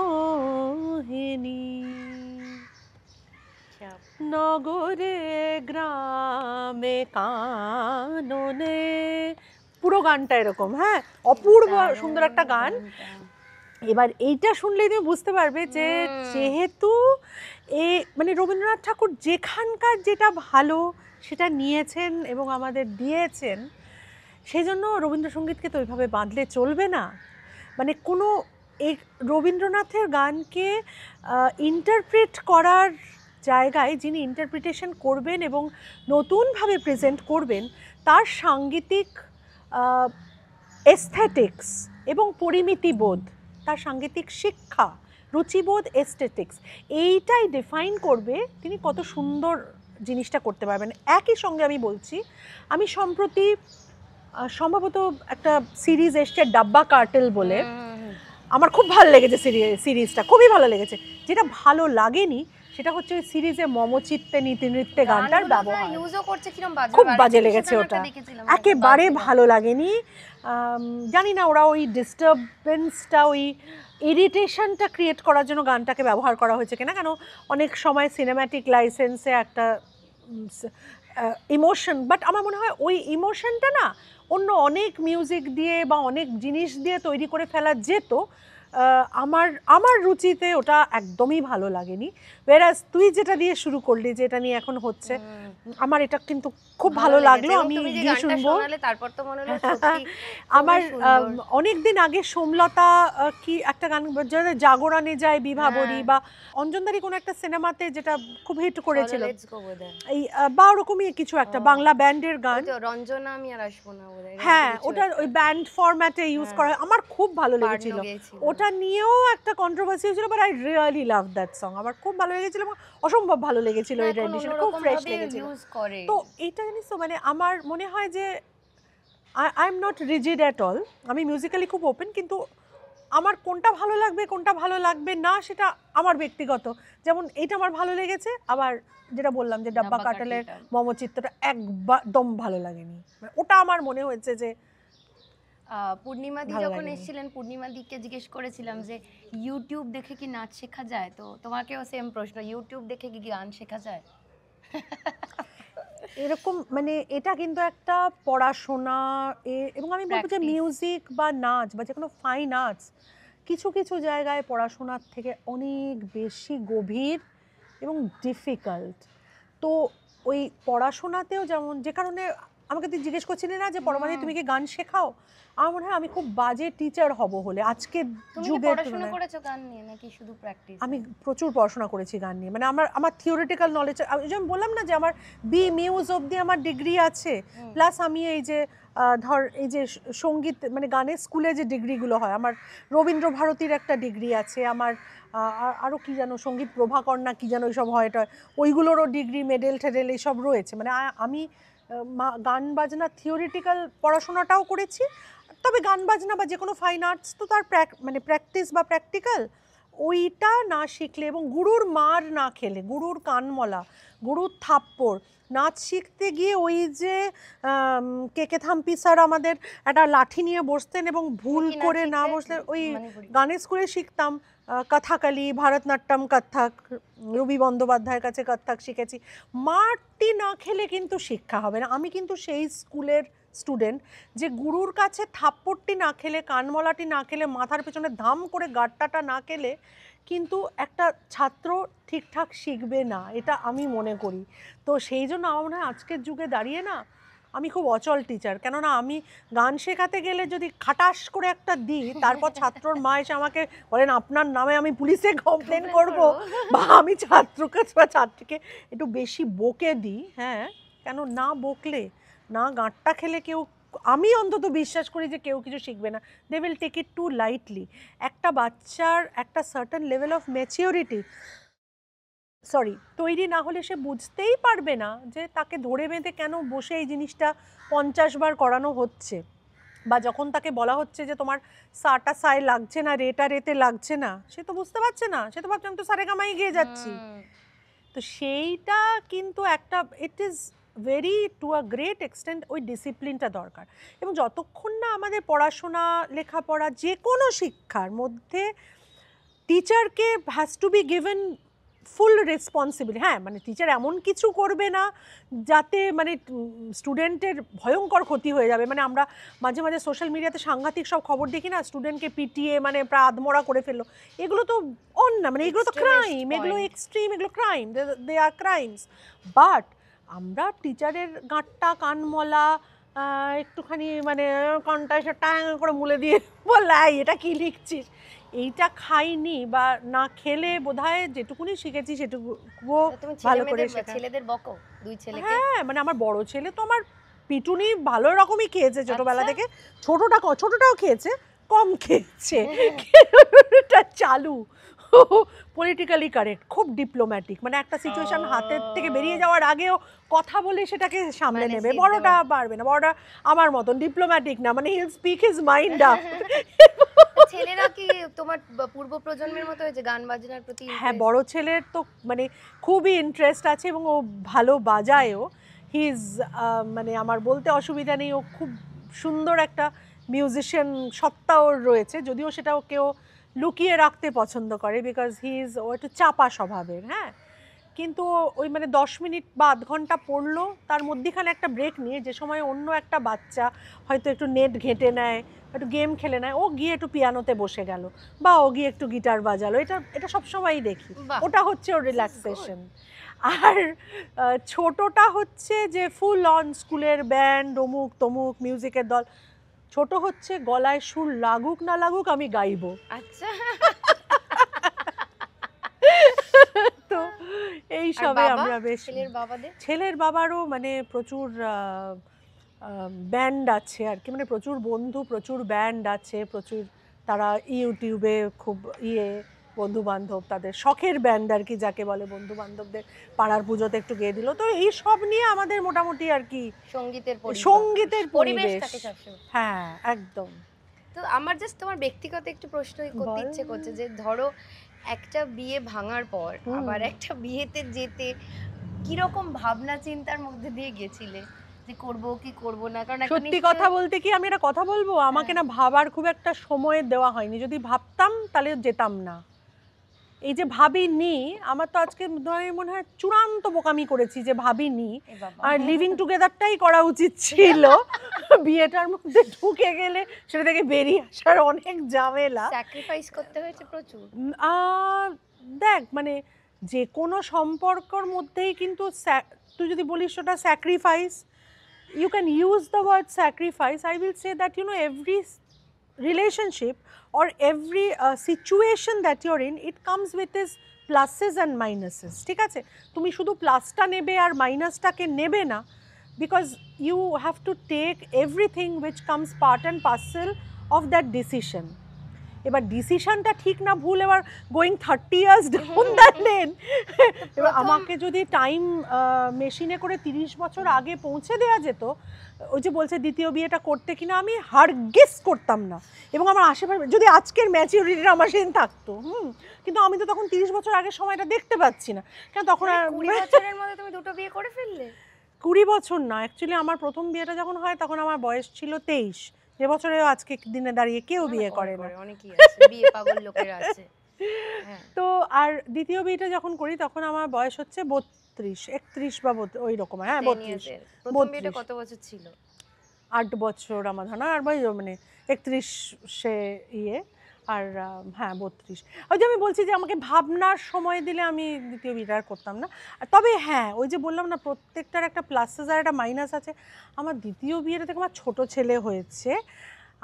নগরে গ্রামে কাননে, পুরো গানটা এরকম। হ্যাঁ, অপূর্ব সুন্দর একটা গান। এবার এইটা শুনলেই তুমি বুঝতে পারবে যে যেহেতু মানে রবীন্দ্রনাথ ঠাকুর যেখানকার যেটা ভালো সেটা নিয়েছেন এবং আমাদের দিয়েছেন, সেই জন্য রবীন্দ্রসঙ্গীতকে তো ওইভাবে বাঁধলে চলবে না। মানে কোনো রবীন্দ্রনাথের গানকে ইন্টারপ্রেট করার জায়গায় যিনি ইন্টারপ্রিটেশন করবেন এবং নতুনভাবে প্রেজেন্ট করবেন, তার সাংগীতিক এস্থেটিক্স এবং পরিমিতিবোধ, তার সাংগীতিক শিক্ষা, রুচিবোধ, এস্থেটিক্স, এইটাই ডিফাইন করবে তিনি কত সুন্দর জিনিসটা করতে পারবেন। একই সঙ্গে আমি বলছি, আমি সম্প্রতি সম্ভবত একটা সিরিজ এসছে ডাব্বা কার্টেল বলে, আমার খুব ভালো লেগেছে সিরিজটা, খুবই ভালো লেগেছে। যেটা ভালো লাগেনি সেটা হচ্ছে ওই সিরিজে মমচিত্তে নীতি নৃত্যে গানটার ব্যবহার, খুব বাজে লেগেছে ওটা, একেবারে ভালো লাগেনি। জানি না ওরা ওই ডিস্টারবেন্সটা, ওই ইরিটেশনটা ক্রিয়েট করার জন্য গানটাকে ব্যবহার করা হয়েছে কিনা, কেন অনেক সময় সিনেম্যাটিক লাইসেন্সে একটা ইমোশন, বাট আমার মনে হয় ওই ইমোশনটা না অন্য অনেক মিউজিক দিয়ে বা অনেক জিনিস দিয়ে তৈরি করে ফেলা যেত। আমার রুচিতে ওটা একদমই ভালো লাগেনি। ওয়েরাজ তুই যেটা দিয়ে শুরু করলি, যেটা নিয়ে এখন হচ্ছে, আমার এটা কিন্তু খুব ভালো লাগলো। আমি গিয়ে শুনবো। আমার অনেক দিন আগে সোমলতা কি একটা গান জাগরণে যায় বিভাবরী, বা অঞ্জনদারি কোনো একটা সিনেমাতে যেটা খুব হিট করেছিল, এই বা ওরকমই কিছু একটা বাংলা ব্যান্ডের গান, রঞ্জনা আমি আর আসবো না, হ্যাঁ ওটা ওই ব্যান্ড ফরম্যাটে ইউজ করা হয়, আমার খুব ভালো লেগেছিল। ওটা নিয়েও একটা কন্ট্রোভার্সি হয়েছিল, but I really love that song, আমার খুব ভালো লেগেছিল, অসম্ভব ভালো লেগেছিল এই রেডিশন, খুব ফ্রেশ লেগেছিল। তো এইটা জানিস তো, মানে আমার মনে হয় যে I am not rigid at all, আমি মিউজিক্যালি খুব ওপেন, কিন্তু আমার কোনটা ভালো লাগবে কোনটা ভালো লাগবে না সেটা আমার ব্যক্তিগত। যেমন এইটা আমার ভালো লেগেছে, আবার যেটা বললাম যে ডাব্বা কাটালের মমচিত্রটা একদম ভালো লাগেনি, ওটা আমার মনে হয়েছে যে পূর্ণিমাদি যখন এসেছিলেন, পূর্ণিমাদিকে জিজ্ঞেস করেছিলাম যে ইউটিউব দেখে কি নাচ শেখা যায়, তো তোমাকেও সেম প্রশ্ন, ইউটিউব দেখে কি গান শেখা যায়? এরকম মানে এটা কিন্তু একটা পড়াশোনা, এবং আমি বলবো যে মিউজিক বা নাচ বা যে কোনো ফাইন আর্টস কিছু কিছু জায়গায় পড়াশোনার থেকে অনেক বেশি গভীর এবং ডিফিকাল্ট। তো ওই পড়াশোনাতেও যেমন, যে কারণে আমাকে তুই জিজ্ঞেস করছিলি না যে পরমাদি তুমি কি গান শেখাও, আমার মনে হয় আমি খুব বাজে টিচার হব হলে আজকের যুগে। পড়াশোনা করেছো গান নিয়ে নাকি শুধু প্র্যাকটিস? আমি প্রচুর পড়াশোনা করেছি গান নিয়ে, মানে আমার থিওরিটিক্যাল নলেজ, যেমন বললাম না যে আমার মিউজ অবধি আমার ডিগ্রি আছে, প্লাস আমি এই যে ধর এই যে সঙ্গীত মানে গানের স্কুলে যে ডিগ্রিগুলো হয়, আমার রবীন্দ্র ভারতীর একটা ডিগ্রি আছে, আমার আরও কি যেন সঙ্গীত প্রভাকর না কি যেন এইসব হয়, ওইগুলোরও ডিগ্রি মেডেল টেডেল এইসব রয়েছে। মানে আমি গান বাজনা থিওরিটিক্যাল পড়াশোনাটাও করেছি, তবে গান বাজনা বা যে কোনো ফাইন আর্টস তো তার মানে প্র্যাকটিস বা প্র্যাকটিক্যাল, ওইটা না শিখলে এবং গুরুর মার না খেলে, গুরুর কানমলা, গুরুর থাপ্পড়, নাচ শিখতে গিয়ে ওই যে কে থাম্পি স্যার আমাদের একটা লাঠি নিয়ে বসতেন এবং ভুল করে না বসলে, ওই গানের স্কুলে শিখতাম কথাকালি, ভারতনাট্যম, কত্থক, রবি বন্দ্যোপাধ্যায়ের কাছে কত্থক শিখেছি। মারটি না খেলে কিন্তু শিক্ষা হবে না। আমি কিন্তু সেই স্কুলের স্টুডেন্ট যে গুরুর কাছে থাপ্পড়টি না খেলে, কানমলাটি না খেলে, মাথার পেছনে ধাম করে গাট্টাটা না খেলে কিন্তু একটা ছাত্র ঠিকঠাক শিখবে না, এটা আমি মনে করি। তো সেই জন্য আমার মনে হয় আজকের যুগে দাঁড়িয়ে না আমি খুব অচল টিচার, কেননা আমি গান শেখাতে গেলে যদি খাটাস করে একটা দিই, তারপর ছাত্রর মা এসে আমাকে বলেন আপনার নামে আমি পুলিশে কমপ্লেন করব, বা আমি ছাত্রকে বা ছাত্রীকে একটু বেশি বকে দিই, হ্যাঁ, কেন না বকলে, না গাঁটটা খেলে কেউ, আমি অন্তত বিশ্বাস করি যে কেউ কিছু শিখবে না, they will take it too lightly. একটা বাচ্চার একটা সার্টেন লেভেল অফ ম্যাচিওরিটি তৈরি না হলে সে বুঝতেই পারবে না যে তাকে ধরে বেঁধে কেন বসে এই জিনিসটা 50 বার করানো হচ্ছে, বা যখন তাকে বলা হচ্ছে যে তোমার সাটা সায় লাগছে না, রেটা রেতে লাগছে না, সে তো বুঝতে পারছে না, সে তো ভাবছে আমি তো সারে গামাই গিয়ে যাচ্ছি। তো সেইটা কিন্তু একটা, it is very to a great extent ওই ডিসিপ্লিনটা দরকার। এবং যতক্ষণ না আমাদের পড়াশোনা লেখাপড়া যে কোনো শিক্ষার মধ্যে টিচারকে has to be given full responsibility, হ্যাঁ মানে টিচার এমন কিছু করবে না যাতে মানে স্টুডেন্টের ভয়ঙ্কর ক্ষতি হয়ে যাবে। মানে আমরা মাঝে মাঝে সোশ্যাল মিডিয়াতে সাংঘাতিক সব খবর দেখি না, স্টুডেন্টকে পিটিয়ে মানে প্রায় আধমরা করে ফেললো, এগুলো তো না, মানে এগুলো তো ক্রাইম, এগুলো এক্সট্রিম, এগুলো crime, they are crimes. But আমরা টিচারের গাঁটটা কানমলা একটুখানি মানে কনটা এসে ট্যাং করে মুলে দিয়ে বললাই এটা কি লিখছিস, এইটা খাইনি বা না খেলে বোধহয় যেটুকুনি শিখেছি সেটুকু ভালো করে শেখা। ছেলেদের বকো দুই ছেলেকে? হ্যাঁ মানে আমার বড় ছেলে তো আমার পিটুনি ভালো রকমই খেয়েছে ছোটবেলা থেকে, ছোটটাও খেয়েছে, কম খেয়েছে, এটা চালু পলিটিক্যালি কারেক্ট, খুব ডিপ্লোম্যাটিক, মানে একটা সিচুয়েশন হাতের থেকে বেরিয়ে যাওয়ার আগেও কথা বলে সেটাকে সামলে নেবে। বড়টা পারবে না, বড়টা আমার মতন ডিপ্লোম্যাটিক না, মানে he'll speak his mind up. ছেলেরা কি তোমার পূর্ব প্রজন্মের মতো হয়েছে গান বাজনার প্রতি? হ্যাঁ, বড় ছেলের তো মানে খুবই ইন্টারেস্ট আছে এবং ও ভালো বাজায়ও। হি ইজ মানে আমার বলতে অসুবিধা নেই, ও খুব সুন্দর একটা মিউজিশিয়ান সত্তা ওর রয়েছে, যদিও সেটাও কেউ লুকিয়ে রাখতে পছন্দ করে, বিকজ ও একটু চাপা স্বভাবের। হ্যাঁ, কিন্তু ওই মানে 10 মিনিট বা আধ ঘন্টা পড়লো, তার মধ্যেখানে একটা ব্রেক নিয়ে, যে সময় অন্য একটা বাচ্চা হয়তো একটু নেট ঘেঁটে নেয়, একটু গেম খেলে নেয়, ও গিয়ে একটু পিয়ানোতে বসে গেল বা ও গিয়ে একটু গিটার বাজালো, এটা সবসময়ই দেখি, ওটা হচ্ছে ওর রিল্যাক্সেশন। আর ছোটটা হচ্ছে যে ফুল অন স্কুলের ব্যান্ড, অমুক তমুক মিউজিকের দল, ছোট হচ্ছে গলায় সুর লাগুক না লাগুক আমি গাইবো। আচ্ছা, তো এই সবে আমরা বেশ। ছেলের বাবারও মানে প্রচুর ব্যান্ড আছে আর কি, মানে প্রচুর বন্ধু, প্রচুর ব্যান্ড আছে, প্রচুর তারা ইউটিউবে খুব বন্ধু বান্ধব, তাদের শখের ব্যান্ড আর কি যাকে বলে, বন্ধু বান্ধবদের পাড়ার পুজোতে একটু গেয়ে দিল, তো এই সব নিয়ে আমাদের মোটামুটি আর কি সঙ্গীতের পরিবেশ। হ্যাঁ একদম। তো আমার জাস্ট তোমার ব্যক্তিগত একটু প্রশ্ন করতে ইচ্ছে করছে যে ধরো একটা বিয়ে ভাঙার পর আবার একটা বিয়েতে যেতে কিরকম ভাবনা চিন্তার মধ্যে দিয়ে গেছিলে যে করব কি করব না? কারণ সত্যি কথা বলতে কি, আমি একটা কথা বলবো, আমাকে না ভাবার খুব একটা সময় দেওয়া হয়নি, যদি ভাবতাম তাহলে যেতাম না। এই যে ভাবিনি, আমার তো আজকে মনে হয় চূড়ান্ত বোকামি করেছি যে ভাবিনি, আর লিভিং টুগেদারটাই করা উচিত ছিল। বিয়েটার মধ্যে ঢুকে গেলে সেটা থেকে বেরিয়ে আসার অনেক ঝামেলা, স্যাক্রিফাইস করতে হয়েছে প্রচুর। দেখ মানে যে কোনো সম্পর্কর মধ্যেই কিন্তু তুই যদি বলিস ওটা sacrifice, you can use the word sacrifice. I will say that, you know, every relationship or every situation that you're in, it comes with its pluses and minuses. ঠিক আছে, তুমি শুধু প্লাসটা নেবে আর মাইনাসটাকে নেবে না, because you have to take everything which comes part and parcel of that decision. এবার ডিসিশনটা ঠিক না ভুল, এবার going 30 years down that lane, এবার আমাকে যদি টাইম মেশিনে করে 30 বছর আগে পৌঁছে দেওয়া যেত, ওই যে বলছে দ্বিতীয় বিয়েটা করতে কিনা, আমি হারগিজ করতাম না। এবং আমার আশেপাশে যদি আজকের ম্যাচিউরিটিটা আমার সেদিন থাকতো, কিন্তু আমি তো তখন 30 বছর আগের সময়টা দেখতে পাচ্ছি না, কেন তখন 20 বছরের মধ্যে তুমি দুটো বিয়ে করে ফেললে? 20 বছর না, অ্যাকচুয়ালি আমার প্রথম বিয়েটা যখন হয় তখন আমার বয়স ছিল 23, যে বছরে আজকে দিনে দাঁড়িয়ে কেউ বিয়ে করে না, অনেকেই আছে বিয়ে পাগল লোকেরা আছে। তো আর দ্বিতীয় বিয়েটা যখন করি তখন আমার বয়স হচ্ছে 32, 31 বা ওই রকম। হ্যাঁ 32। প্রথম বিয়েটা কত বছর ছিল? 8 বছর আমার ধারণা, আর মানে 31 সে আর হ্যাঁ 32। ওই যে আমি বলছি যে আমাকে ভাবনার সময় দিলে আমি দ্বিতীয় বিয়েটা আর করতাম না। তবে হ্যাঁ ওই যে বললাম না প্রত্যেকটার একটা প্লাসেস আর একটা মাইনাস আছে। আমার দ্বিতীয় বিয়েটা থেকে আমার ছোট ছেলে হয়েছে।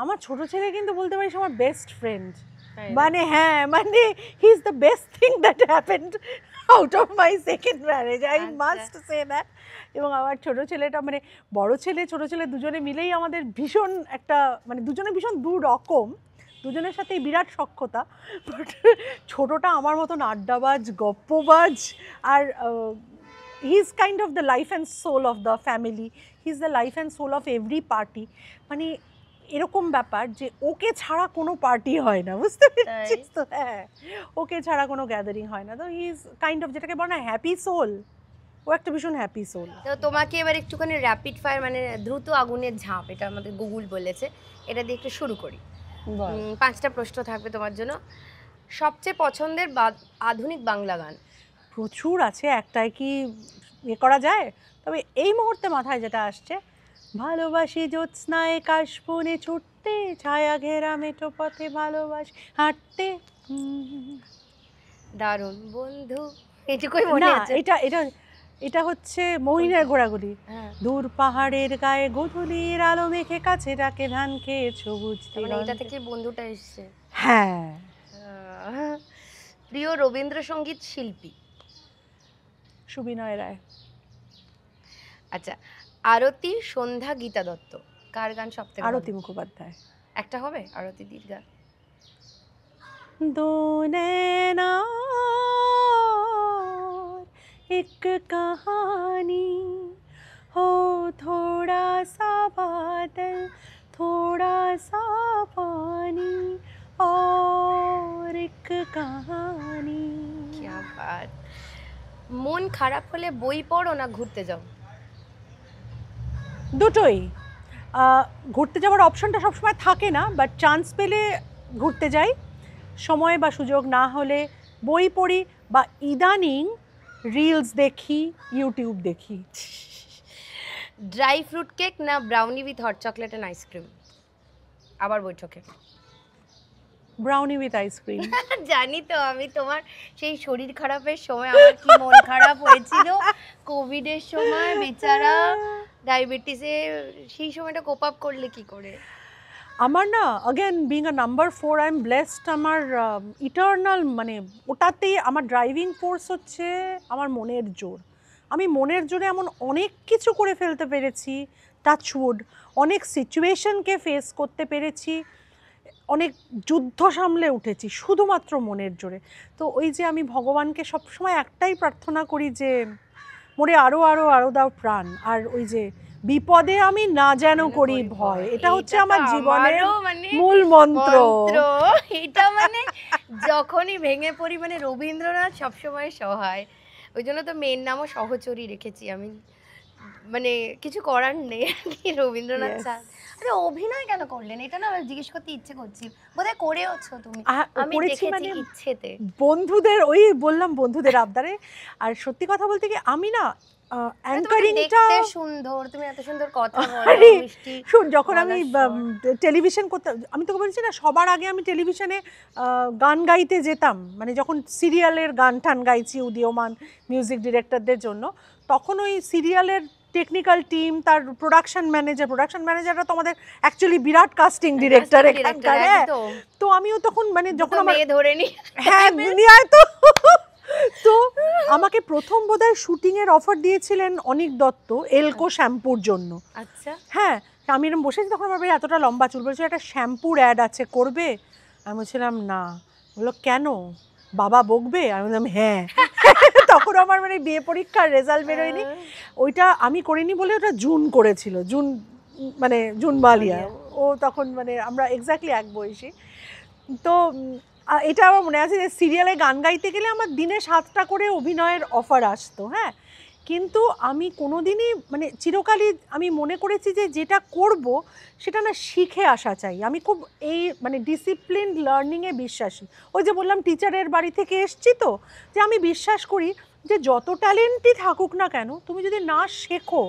আমার ছোট ছেলে কিন্তু বলতে পারিস আমার বেস্ট ফ্রেন্ড। মানে হ্যাঁ মানে হি is the best thing that happened out of my second marriage, I must say that. এবং আমার ছোট ছেলেটা মানে বড় ছেলে ছোট ছেলে দুজনে মিলেই আমাদের ভীষণ একটা মানে দুজনে ভীষণ দু রকম, দুজনের সাথেই বিরাট সখ্যতা। বাট ছোটটা আমার মতন আড্ডাবাজ গপ্পবাজ আর he is kind of the life and soul of the family, he is the life and soul of every party. মানে এরকম ব্যাপার যে ওকে ছাড়া কোনো পার্টি হয় না, বুঝতে পেরেছিস তো? হ্যাঁ ওকে ছাড়া কোনো গ্যাদারিং হয় না। তো হি ইজ কাইন্ড অফ যেটাকে বলে না হ্যাপি সোল, ও একটা ভীষণ হ্যাপি সোল। তো তোমাকে এবার একটুখানি র্যাপিড ফায়ার মানে দ্রুত আগুনের ঝাঁপ, এটা আমাদের গুগল বলেছে, এটা দিয়ে একটু শুরু করি। 5টা প্রশ্ন থাকবে তোমার জন্য। সবচেয়ে পছন্দের আধুনিক বাংলা গান? প্রচুর আছে, একটাই কি ইয়ে করা যায়? তবে এই মুহূর্তে মাথায় যেটা আসছে, ভালোবাসি জ্যোৎস্নায় কাশবনে ছুটতে, ছায়া ঘেরা মেঠো পথে ভালোবাসি হাঁটতে। দারুণ বন্ধু, এটুকুই মনে না আছে। এটা এটা এটা হচ্ছে মহিনের ঘোড়াগুলি। দূর পাহাড়ের গায়ে গোধূলির আলো মেখে কাছে ডাকে ধান খেয়ে সবুজ। মানে এটা থেকে বন্ধুটা এসছে। হ্যাঁ। প্রিয় রবীন্দ্রসঙ্গীত শিল্পী? সুবিনয় রায়। আচ্ছা, আরতি, সন্ধ্যা, গীতা দত্ত, কার গান সবথেকে? আরতি মুখোপাধ্যায়। একটা হবে আরতি দির গান? दो नैना एक कहानी हो, थोड़ा सा बादल थोड़ा सा पानी और एक कहानी। क्या बात। মন খারাপ হলে বই পড়ো না ঘুরতে যাও? দুটোই। ঘুরতে যাওয়ার অপশনটা সবসময় থাকে না, বাট চান্স পেলে ঘুরতে যাই, সময় বা সুযোগ না হলে বই পড়ি বা ইদানিং রিলস দেখি, ইউটিউব দেখি। ড্রাই ফ্রুট কেক না brownie with hot chocolate and ice cream? আবার বৈঠকে। Brownie with ice cream. জানি তো আমি তোমার সেই শরীর খারাপের সময় আমার কি মন খারাপ হয়েছিল, কোভিডের সময় বেচারা ডায়াবেটিসে, সেই সময়টা কোপ আপ করলে কি করে? আমার না again being a number 4 I am blessed. আমার ইটার্নাল মানে ওটাতেই আমার ড্রাইভিং ফোর্স হচ্ছে আমার মনের জোর। আমি মনের জোরে এমন অনেক কিছু করে ফেলতে পেরেছি, টাচউড, অনেক সিচুয়েশনকে ফেস করতে পেরেছি, অনেক যুদ্ধ সামলে উঠেছি শুধুমাত্র মনের জোরে। তো ওই যে আমি ভগবানকে সবসময় একটাই প্রার্থনা করি যে মোরে আরও আরও আরও দাও প্রাণ, আর ওই যে বিপদে আমি না যেন করি ভয়, এটা হচ্ছে আমার জীবনের মূল মন্ত্র। এটা মানে যখনই ভেঙে পড়ি মানে রবীন্দ্রনাথ সবসময় সহায়, ওই জন্য তো মেয়ের নামও সহচরী রেখেছি আমি, মানে কিছু করার নেই রবীন্দ্রনাথ স্যার। আরে অভিনয় কেন করলেন এটা না জিজ্ঞেস করতে ইচ্ছে করছি, বোধহয় করেওছো তুমি, আমি দেখেছি ইচ্ছেতে। বন্ধুদের ওই বললাম বন্ধুদের আবদারে। আর সত্যি কথা বলতে কি আমি না অ্যাঙ্কারিংটা সুন্দর, তুমি এত সুন্দর কথা বলো মিষ্টি। শুন যখন আমি টেলিভিশন করতাম, আমি তোকে বলছি না সবার আগে আমি টেলিভিশনে গান গাইতে যেতাম, মানে যখন সিরিয়ালের গান টান গাইছি উদীয়মান মিউজিক ডিরেক্টরদের জন্য, তখন ওই সিরিয়ালের টেকনিক্যাল টিম, তার প্রোডাকশন ম্যানেজাররা তো আমাদের অ্যাকচুয়ালি বিরাট কাস্টিং ডিরেক্টর এখানকার। তো আমিও তখন মানে যখন আমার ধরে নি হ্যাঁ দুনিয়ায় তো তো আমাকে প্রথম বোধহয় শুটিংয়ের অফার দিয়েছিলেন অনিক দত্ত এলকো শ্যাম্পুর জন্য। আচ্ছা হ্যাঁ আমি এরকম বসেছি, তখন আমার বাড়ি এতটা লম্বা চুল, বলছিল একটা শ্যাম্পুর অ্যাড আছে করবে? আমি বলছিলাম না। বললো কেন, বাবা বকবে? আমি বললাম হ্যাঁ। তখন আমার মানে বিয়ে পরীক্ষার রেজাল্ট বেরোয়নি, ওইটা আমি করিনি বলে ওটা জুন করেছিল, জুন মানে জুন বালিয়া, ও তখন মানে আমরা এক্স্যাক্টলি এক বয়সী। তো এটা আমার মনে আছে যে সিরিয়ালে গান গাইতে গেলে আমার দিনে 7টা করে অভিনয়ের অফার আসতো। হ্যাঁ কিন্তু আমি কোনোদিনই মানে চিরকালই আমি মনে করেছি যে যেটা করব সেটা না শিখে আসা চাই। আমি খুব এই মানে ডিসিপ্লিনড লার্নিংয়ে বিশ্বাসী। ওই যে বললাম টিচারের বাড়ি থেকে এসছি, তো যে আমি বিশ্বাস করি যে যত ট্যালেন্টই থাকুক না কেন তুমি যদি না শেখো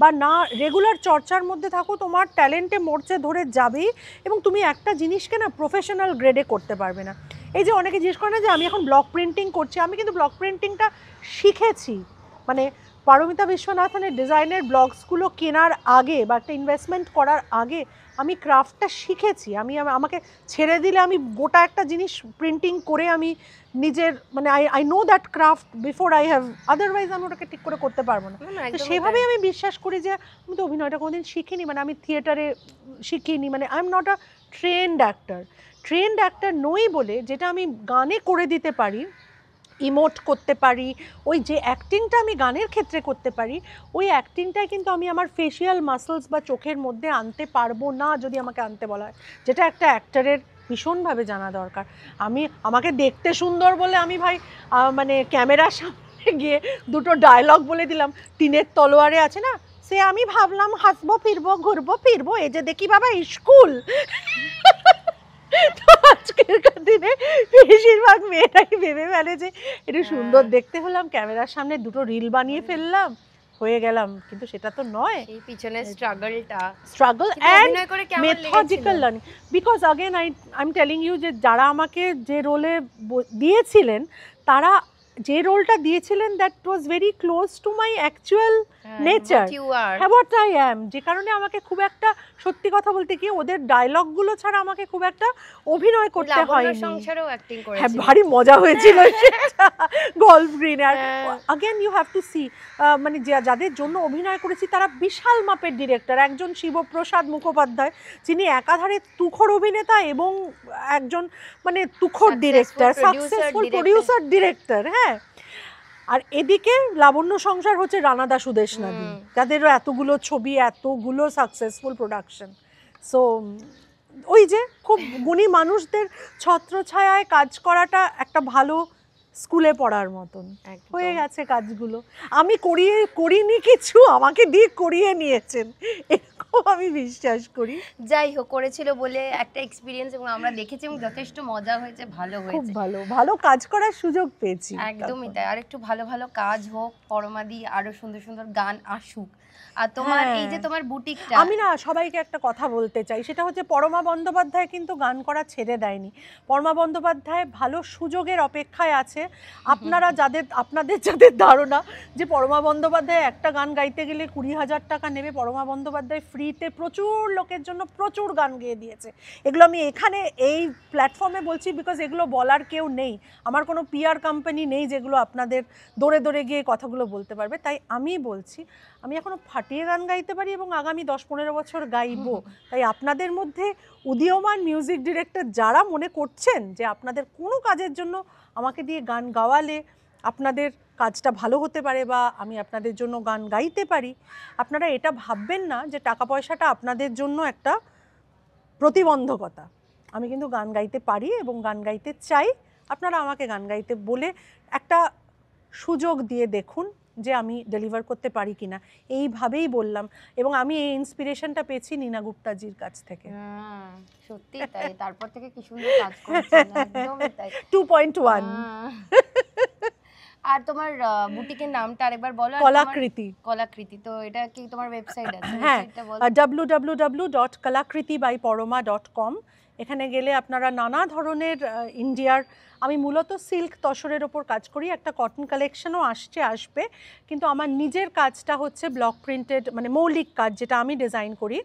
বা না রেগুলার চর্চার মধ্যে থাকো, তোমার ট্যালেন্টে মরচে ধরে যাবেই এবং তুমি একটা জিনিসকে না প্রফেশনাল গ্রেডে করতে পারবে না। এই যে অনেকে জিজ্ঞেস করে না যে আমি এখন ব্লক প্রিন্টিং করছি, আমি কিন্তু ব্লক প্রিন্টিংটা শিখেছি, মানে পারমিতা বিশ্বনাথনের ডিজাইনের ব্লগসগুলো কেনার আগে বা একটা ইনভেস্টমেন্ট করার আগে আমি ক্রাফটটা শিখেছি। আমাকে ছেড়ে দিলে আমি গোটা একটা জিনিস প্রিন্টিং করে আমি নিজের মানে I know that craft before I have, otherwise আমি ওটাকে ঠিক করে করতে পারবো না। তো সেভাবেই আমি বিশ্বাস করি যে আমি তো অভিনয়টা কোনোদিন শিখিনি, মানে আমি থিয়েটারে শিখিনি, মানে I am not a trend actor নই বলে যেটা আমি গানে করে দিতে পারি, ইমোট করতে পারি, ওই যে অ্যাক্টিংটা আমি গানের ক্ষেত্রে করতে পারি, ওই অ্যাক্টিংটাই কিন্তু আমি আমার ফেশিয়াল মাসলস বা চোখের মধ্যে আনতে পারবো না যদি আমাকে আনতে বলা হয়, যেটা একটা অ্যাক্টরের ভীষণভাবে জানা দরকার। আমাকে দেখতে সুন্দর বলে আমি ভাই মানে ক্যামেরার সামনে গিয়ে দুটো ডায়লগ বলে দিলাম, টিনের তলোয়ারে আছে না, সে আমি ভাবলাম হাসবো ফিরবো ঘুরবো ফিরবো, এই যে দেখি বাবা স্কুল। আজকেরকার দিনে বেশিরভাগ মেয়েরাই ভেবে ফেলে যে একটু সুন্দর দেখতে হলাম, ক্যামেরার সামনে দুটো রিল বানিয়ে ফেললাম, হয়ে গেলাম, কিন্তু সেটা তো নয়। এই পিছনে struggle and methodical learning, because again I am telling you যে যারা আমাকে যে রোলে দিয়েছিলেন তারা যে রোলটা দিয়েছিলেন that was very close to my actual nature, what I am, যে কারণে আমাকে খুব একটা সত্যি কথা বলতে কি ওদের ডায়লগগুলো ছাড়া আমাকে খুব একটা অভিনয় করতে হয়নি। হ্যাঁ, ভারী মজা হয়েছিল সেটা গল্ফ গ্রিন। আর again you have to see, মানে যাদের জন্য অভিনয় করেছি তারা বিশাল মাপের ডিরেক্টর, একজন শিবপ্রসাদ মুখোপাধ্যায় যিনি একাধারে তুখোর অভিনেতা এবং একজন মানে তুখোর ডিরেক্টর, সাকসেসফুল প্রডিউসার ডিরেক্টর। হ্যাঁ, আর এদিকে লাবণ্য সংসার হচ্ছে রানাদা সুদেশ নাদি, যাদেরও এতগুলো ছবি, এতগুলো সাকসেসফুল প্রোডাকশন। সো ওই যে খুব গুণী মানুষদের ছত্রছায়ায় কাজ করাটা একটা ভালো স্কুলে পড়ার মতন হয়ে গেছে কাজগুলো। আমি করিনি কিছু, আমাকে দিয়ে করিয়ে নিয়েছেন, এরকম আমি বিশ্বাস করি। যাই হোক, করেছিল বলে একটা এক্সপিরিয়েন্স, এবং আমরা দেখেছি এবং যথেষ্ট মজা হয়েছে, ভালো হয়েছে, খুব ভালো কাজ করার সুযোগ পেয়েছি। একদমই তাই। আর একটু ভালো ভালো কাজ হোক, পরমাদি আরো সুন্দর সুন্দর গান আসুক। আর তোমার এই যে তোমার বুটিকটা, আমি না সবাইকে একটা কথা বলতে চাই, সেটা হচ্ছে পরমা বন্দ্যোপাধ্যায় কিন্তু গান করা ছেড়ে দেয়নি। পরমা বন্দ্যোপাধ্যায় ভালো সুযোগের অপেক্ষায় আছে। আপনাদের যাদের ধারণা যে পরমা বন্দ্যোপাধ্যায় একটা গান গাইতে গেলে 20,000 টাকা নেবে, পরমা বন্দ্যোপাধ্যায় ফ্রিতে প্রচুর লোকের জন্য প্রচুর গান গেয়ে দিয়েছে। এগুলো আমি এখানে এই প্ল্যাটফর্মে বলছি বিকজ এগুলো বলার কেউ নেই, আমার কোনো পিআর কোম্পানি নেই যেগুলো আপনাদের দৌড়ে দৌড়ে গিয়ে কথাগুলো বলতে পারবে। তাই আমি বলছি আমি এখনো ফাটিয়ে গান গাইতে পারি এবং আগামী 10-15 বছর গাইবো। তাই আপনাদের মধ্যে উদীয়মান মিউজিক ডিরেক্টর যারা মনে করছেন যে আপনাদের কোনো কাজের জন্য আমাকে দিয়ে গান গাওয়ালে আপনাদের কাজটা ভালো হতে পারে বা আমি আপনাদের জন্য গান গাইতে পারি, আপনারা এটা ভাববেন না যে টাকা পয়সাটা আপনাদের জন্য একটা প্রতিবন্ধকতা। আমি কিন্তু গান গাইতে পারি এবং গান গাইতে চাই। আপনারা আমাকে গান গাইতে বলে একটা সুযোগ দিয়ে দেখুন যে আমি ডেলিভার করতে পারি কিনা, এইভাবেই বললাম। এবং আমি এই ইন্সপিরেশনটা পেয়েছি নীনা গুপ্তাজির কাছ থেকে। সত্যি তাই, তারপর থেকে কি সুন্দর কাজ করছেন, একদমই তাই। 2.1 আর তোমার বুটিকের নামটা আরেকবার বলো। কলাকৃতি। তো এটা কি তোমার ওয়েবসাইট আছে? হ্যাঁ, www.kalakriti/poroma.com। এখানে গেলে আপনারা নানা ধরনের ইন্ডিয়ার, আমি মূলত সিল্ক তসরের ওপর কাজ করি, একটা কটন কালেকশনও আসবে, কিন্তু আমার নিজের কাজটা হচ্ছে ব্লক প্রিন্টেড, মানে মৌলিক কাজ যেটা আমি ডিজাইন করি,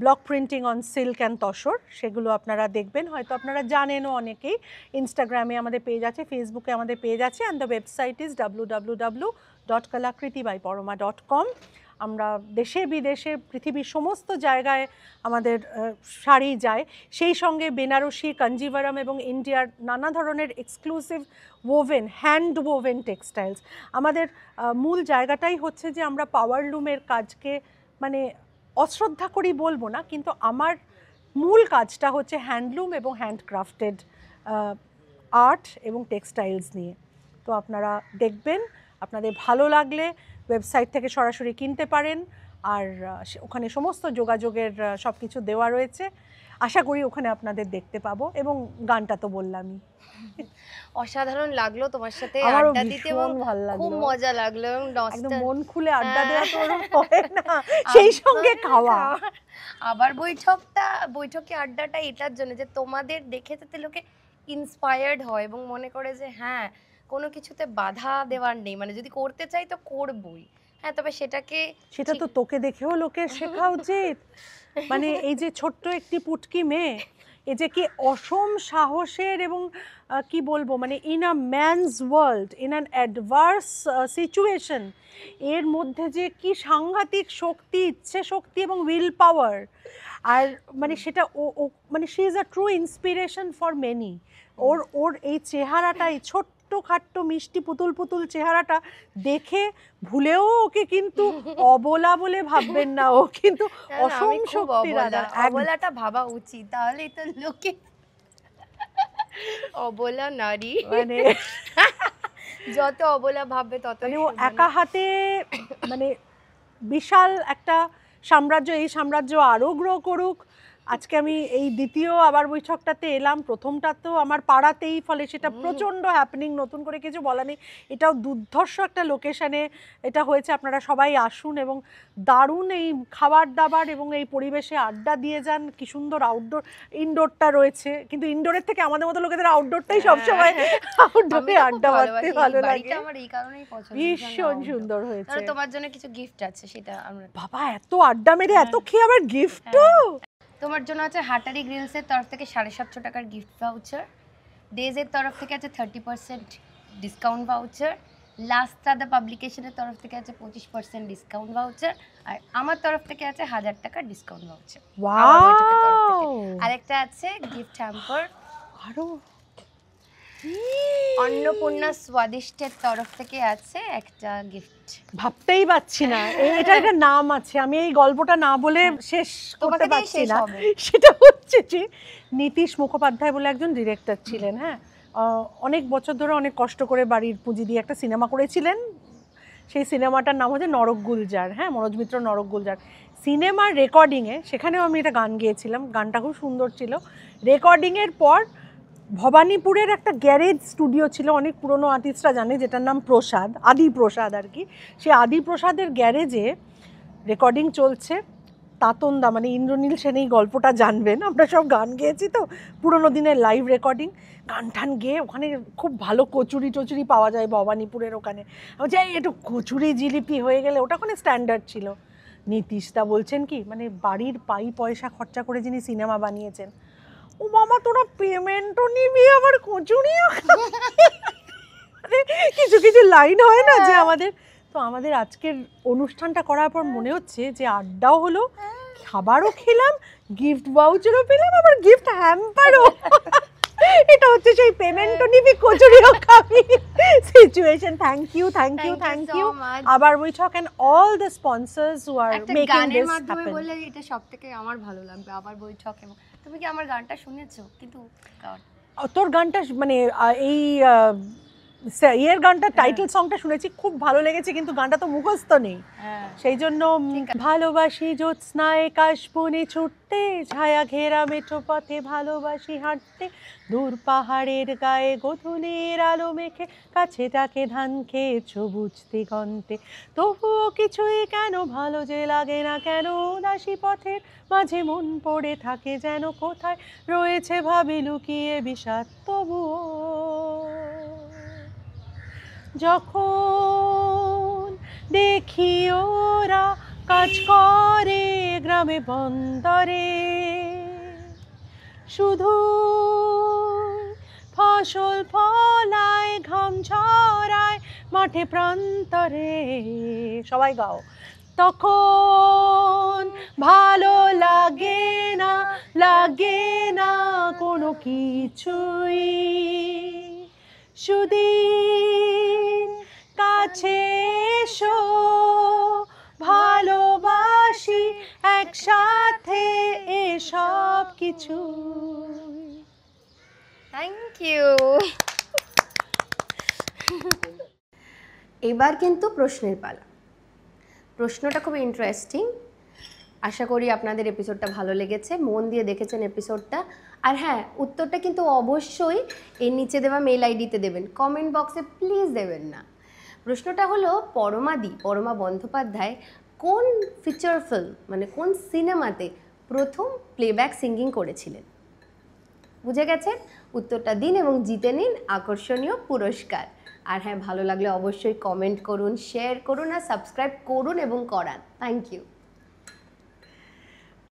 block printing on silk and tussar, সেগুলো আপনারা দেখবেন। হয়তো আপনারা জানেনও অনেকেই, ইনস্টাগ্রামে আমাদের পেজ আছে, ফেসবুকে আমাদের পেজ আছে, and the website is www.kalakriti/poroma.com। আমরা দেশে বিদেশে পৃথিবীর সমস্ত জায়গায় আমাদের শাড়ি যায়, সেই সঙ্গে বেনারসি, কাঞ্জিভারাম এবং ইন্ডিয়ার নানা ধরনের exclusive oven, hand woven textiles. আমাদের মূল জায়গাটাই হচ্ছে যে আমরা পাওয়ারলুমের কাজকে মানে অশ্রদ্ধা করি বলবো না, কিন্তু আমার মূল কাজটা হচ্ছে হ্যান্ডলুম এবং হ্যান্ডক্রাফটেড আর্ট এবং টেক্সটাইলস নিয়ে। তো আপনারা দেখবেন, আপনাদের ভালো লাগলে ওয়েবসাইট থেকে সরাসরি কিনতে পারেন। আর ওখানে সমস্ত যোগাযোগের সব কিছু দেওয়া রয়েছে। আশা করি ওখানে আপনাদের দেখতে পাবো, এবং গানটা তো বললামই। অসাধারণ লাগলো তোমার সাথে আমারও আড্ডা দিতে, এবং ভীষণ ভালো লাগলো। খুব মজা লাগলো, এবং একদম মন খুলে আড্ডা দেওয়া তো ওরকম হয় না, সেই সঙ্গে খাওয়া। আবার বৈঠকে আড্ডাটা এটার জন্য যে তোমাদের দেখে যাতে লোকে ইন্সপায়ার্ড হয় এবং মনে করে যে হ্যাঁ কোনো কিছুতে বাধা দেওয়ার নেই, মানে যদি করতে চাই তো করবই, হ্যাঁ তবে সেটা তো তোকে দেখেও লোকের শেখা উচিত। মানে এই যে ছোট্ট একটি পুটকি মেয়ে, এই যে কি অসম সাহসের, এবং কি বলবো, মানে in a man's world, in an adverse situation, এর মধ্যে যে কি সাংঘাতিক শক্তি, ইচ্ছে শক্তি এবং উইল পাওয়ার। আর মানে সেটা ও মানে she is a true inspiration for many. ওর এই চেহারাটা, এই ছোট্টখাট্ট মিষ্টি পুতুল পুতুল চেহারাটা দেখে ভুলেও ওকে কিন্তু অবলা বলে ভাববেন না, ও কিন্তু অসম শক্তির আধার। অবলাটা ভাবা উচিত, তাহলেই তো লোকে অবলা নারী মানে যত অবলা ভাববে তত ও একা হাতে মানে বিশাল একটা সাম্রাজ্য, এই সাম্রাজ্য আরও গ্রো করুক। আজকে আমি এই দ্বিতীয় আবার বৈঠকটাতে এলাম, প্রথমটা তো আমার পাড়াতেই, ফলে সেটা প্রচণ্ড হ্যাপেনিং, নতুন করে কিছু বলা নেই। এটাও দুর্ধর্ষ একটা লোকেশানে এটা হয়েছে, আপনারা সবাই আসুন এবং দারুণ এই খাবার দাবার এবং এই পরিবেশে আড্ডা দিয়ে যান। কি সুন্দর আউটডোর, ইনডোরটা রয়েছে, কিন্তু ইনডোরের থেকে আমাদের মতো লোকেদের আউটডোরটাই সবসময় আউটডোরে আড্ডা মারতে ভালো লাগে। আমার এই কারণেই পছন্দ, ভীষণ সুন্দর হয়েছে। তোমার জন্য কিছু গিফট আছে, সেটা আমরা বাবা এত আড্ডা মেরে এত খেয়ে আবার গিফটও। তোমার জন্য আছে হাটারি গ্রিলসের তরফ থেকে 750 টাকার গিফট ভাউচার, ডেজের তরফ থেকে আছে 30% ডিসকাউন্ট ভাউচার, লাস্ট দ্য পাবলিকেশনের তরফ থেকে আছে 25% ডিসকাউন্ট ভাউচার, আর আমার তরফ থেকে আছে 1000 টাকার ডিসকাউন্ট ভাউচার। আরেকটা আছে গিফট হ্যাম্পার, আরো অন্নপূর্ণা স্বাদিষ্টের তরফ থেকে আছে একটা গিফট। ভাবতেই পাচ্ছি না এটা একটা নাম আছে, আমি এই গল্পটা না বলে শেষ করতে পারছি না। সেটা হচ্ছে যে নীতিশ মুখোপাধ্যায় বলে একজন ডিরেক্টর ছিলেন, হ্যাঁ, অনেক বছর ধরে অনেক কষ্ট করে বাড়ির পুঁজি দিয়ে একটা সিনেমা করেছিলেন। সেই সিনেমাটার নাম হচ্ছে নরক গুলজার, হ্যাঁ, মনোজ মিত্র নরক গুলজার। সিনেমার রেকর্ডিংয়ে, সেখানেও আমি এটা গান গেয়েছিলাম, গানটা খুব সুন্দর ছিল। রেকর্ডিংয়ের পর ভবানীপুরের একটা গ্যারেজ স্টুডিও ছিল, অনেক পুরনো আর্টিস্টরা জানে, যেটার নাম প্রসাদ, আদি প্রসাদ আর কি। সেই আদি প্রসাদের গ্যারেজে রেকর্ডিং চলছে। তাতনদা মানে ইন্দ্রনীল সেন এই গল্পটা জানবেন, আমরা সব গান গেয়েছি তো, পুরোনো দিনের লাইভ রেকর্ডিং, গান টান গেয়ে ওখানে খুব ভালো কচুরি টচুরি পাওয়া যায় ভবানীপুরের ওখানে। আমি যাই একটু কচুরি জিলিপি হয়ে গেলে, ওটা ওখানে স্ট্যান্ডার্ড ছিল। নীতিশদা বলছেন কি, মানে বাড়ির পয়সা খরচা করে যিনি সিনেমা বানিয়েছেন, ও মামা তোরা পেমেন্টও নিবি আবার কচুরিও, কিছু কিছু লাইন হয় না যে আমাদের। তো আমাদের আজকের অনুষ্ঠানটা করার পর মনে হচ্ছে যে আড্ডাও হলো, খাবারও খেলাম, গিফট ভাউচারও পেলাম, আবার গিফট হ্যাম্পারও। এটা হচ্ছে সেই পেমেন্টও নিবি কচুরিও খাবি সিচুয়েশন। থ্যাংক ইউ আবার বৈঠক and all the sponsors who are making this happen. বলে এটা সবথেকে আমার ভালো লাগবে আবার বৈঠক। এবং তুমি কি আমার গানটা শুনেছো? কিন্তু তোর গানটা মানে এই এর গানটা টাইটেল সংটা শুনেছি, খুব ভালো লেগেছে, কিন্তু গানটা তো মুখস্থ নেই, সেই জন্য ভালোবাসি জ্যোৎস্নায় কাশবনে ছুটতে, ছায়া ঘেরা মেঠো পথে ভালোবাসি হাঁটতে, দূর পাহাড়ের গায়ে গোধূলির আলো মেখে, কাছে তাকে ধান খেয়েছো বুঝ দিগন্তে, তবুও কিছুই কেন ভালো যে লাগে না কেন, উদাসী পথের মাঝে মন পড়ে থাকে যেন কোথায় রয়েছে ভাবি লুকিয়ে বিষাদ, তবুও যখন দেখি ওরা কাজ করে গ্রামে বন্দরে, শুধু ফসল ফলায় ঘাম ঝরায় মাঠে প্রান্তরে, সবাই গাও, তখন ভালো লাগে না কোনো কিছুই, সুদিন কাছে এসো ভালোবাসি একসাথে এসব কিছু। Thank you. এবার কিন্তু প্রশ্নের পালা। প্রশ্নটা খুব ইন্টারেস্টিং। আশা করি আপনাদের এপিসোডটা ভালো লেগেছে, মন দিয়ে দেখেছেন এপিসোডটা। আর হ্যাঁ, উত্তরটা কিন্তু অবশ্যই এর নিচে দেওয়া মেল আইডিতে দেবেন, কমেন্ট বক্সে প্লিজ দেবেন না। প্রশ্নটা হলো পরমা বন্দ্যোপাধ্যায় কোন ফিচার ফিল্ম মানে কোন সিনেমাতে প্রথম প্লেব্যাক সিঙ্গিং করেছিলেন? বুঝে গেছেন? উত্তরটা দিন এবং জিতে নিন আকর্ষণীয় পুরস্কার। আর হ্যাঁ, ভালো লাগলে অবশ্যই কমেন্ট করুন, শেয়ার করুন আর সাবস্ক্রাইব করুন এবং করান। Thank you.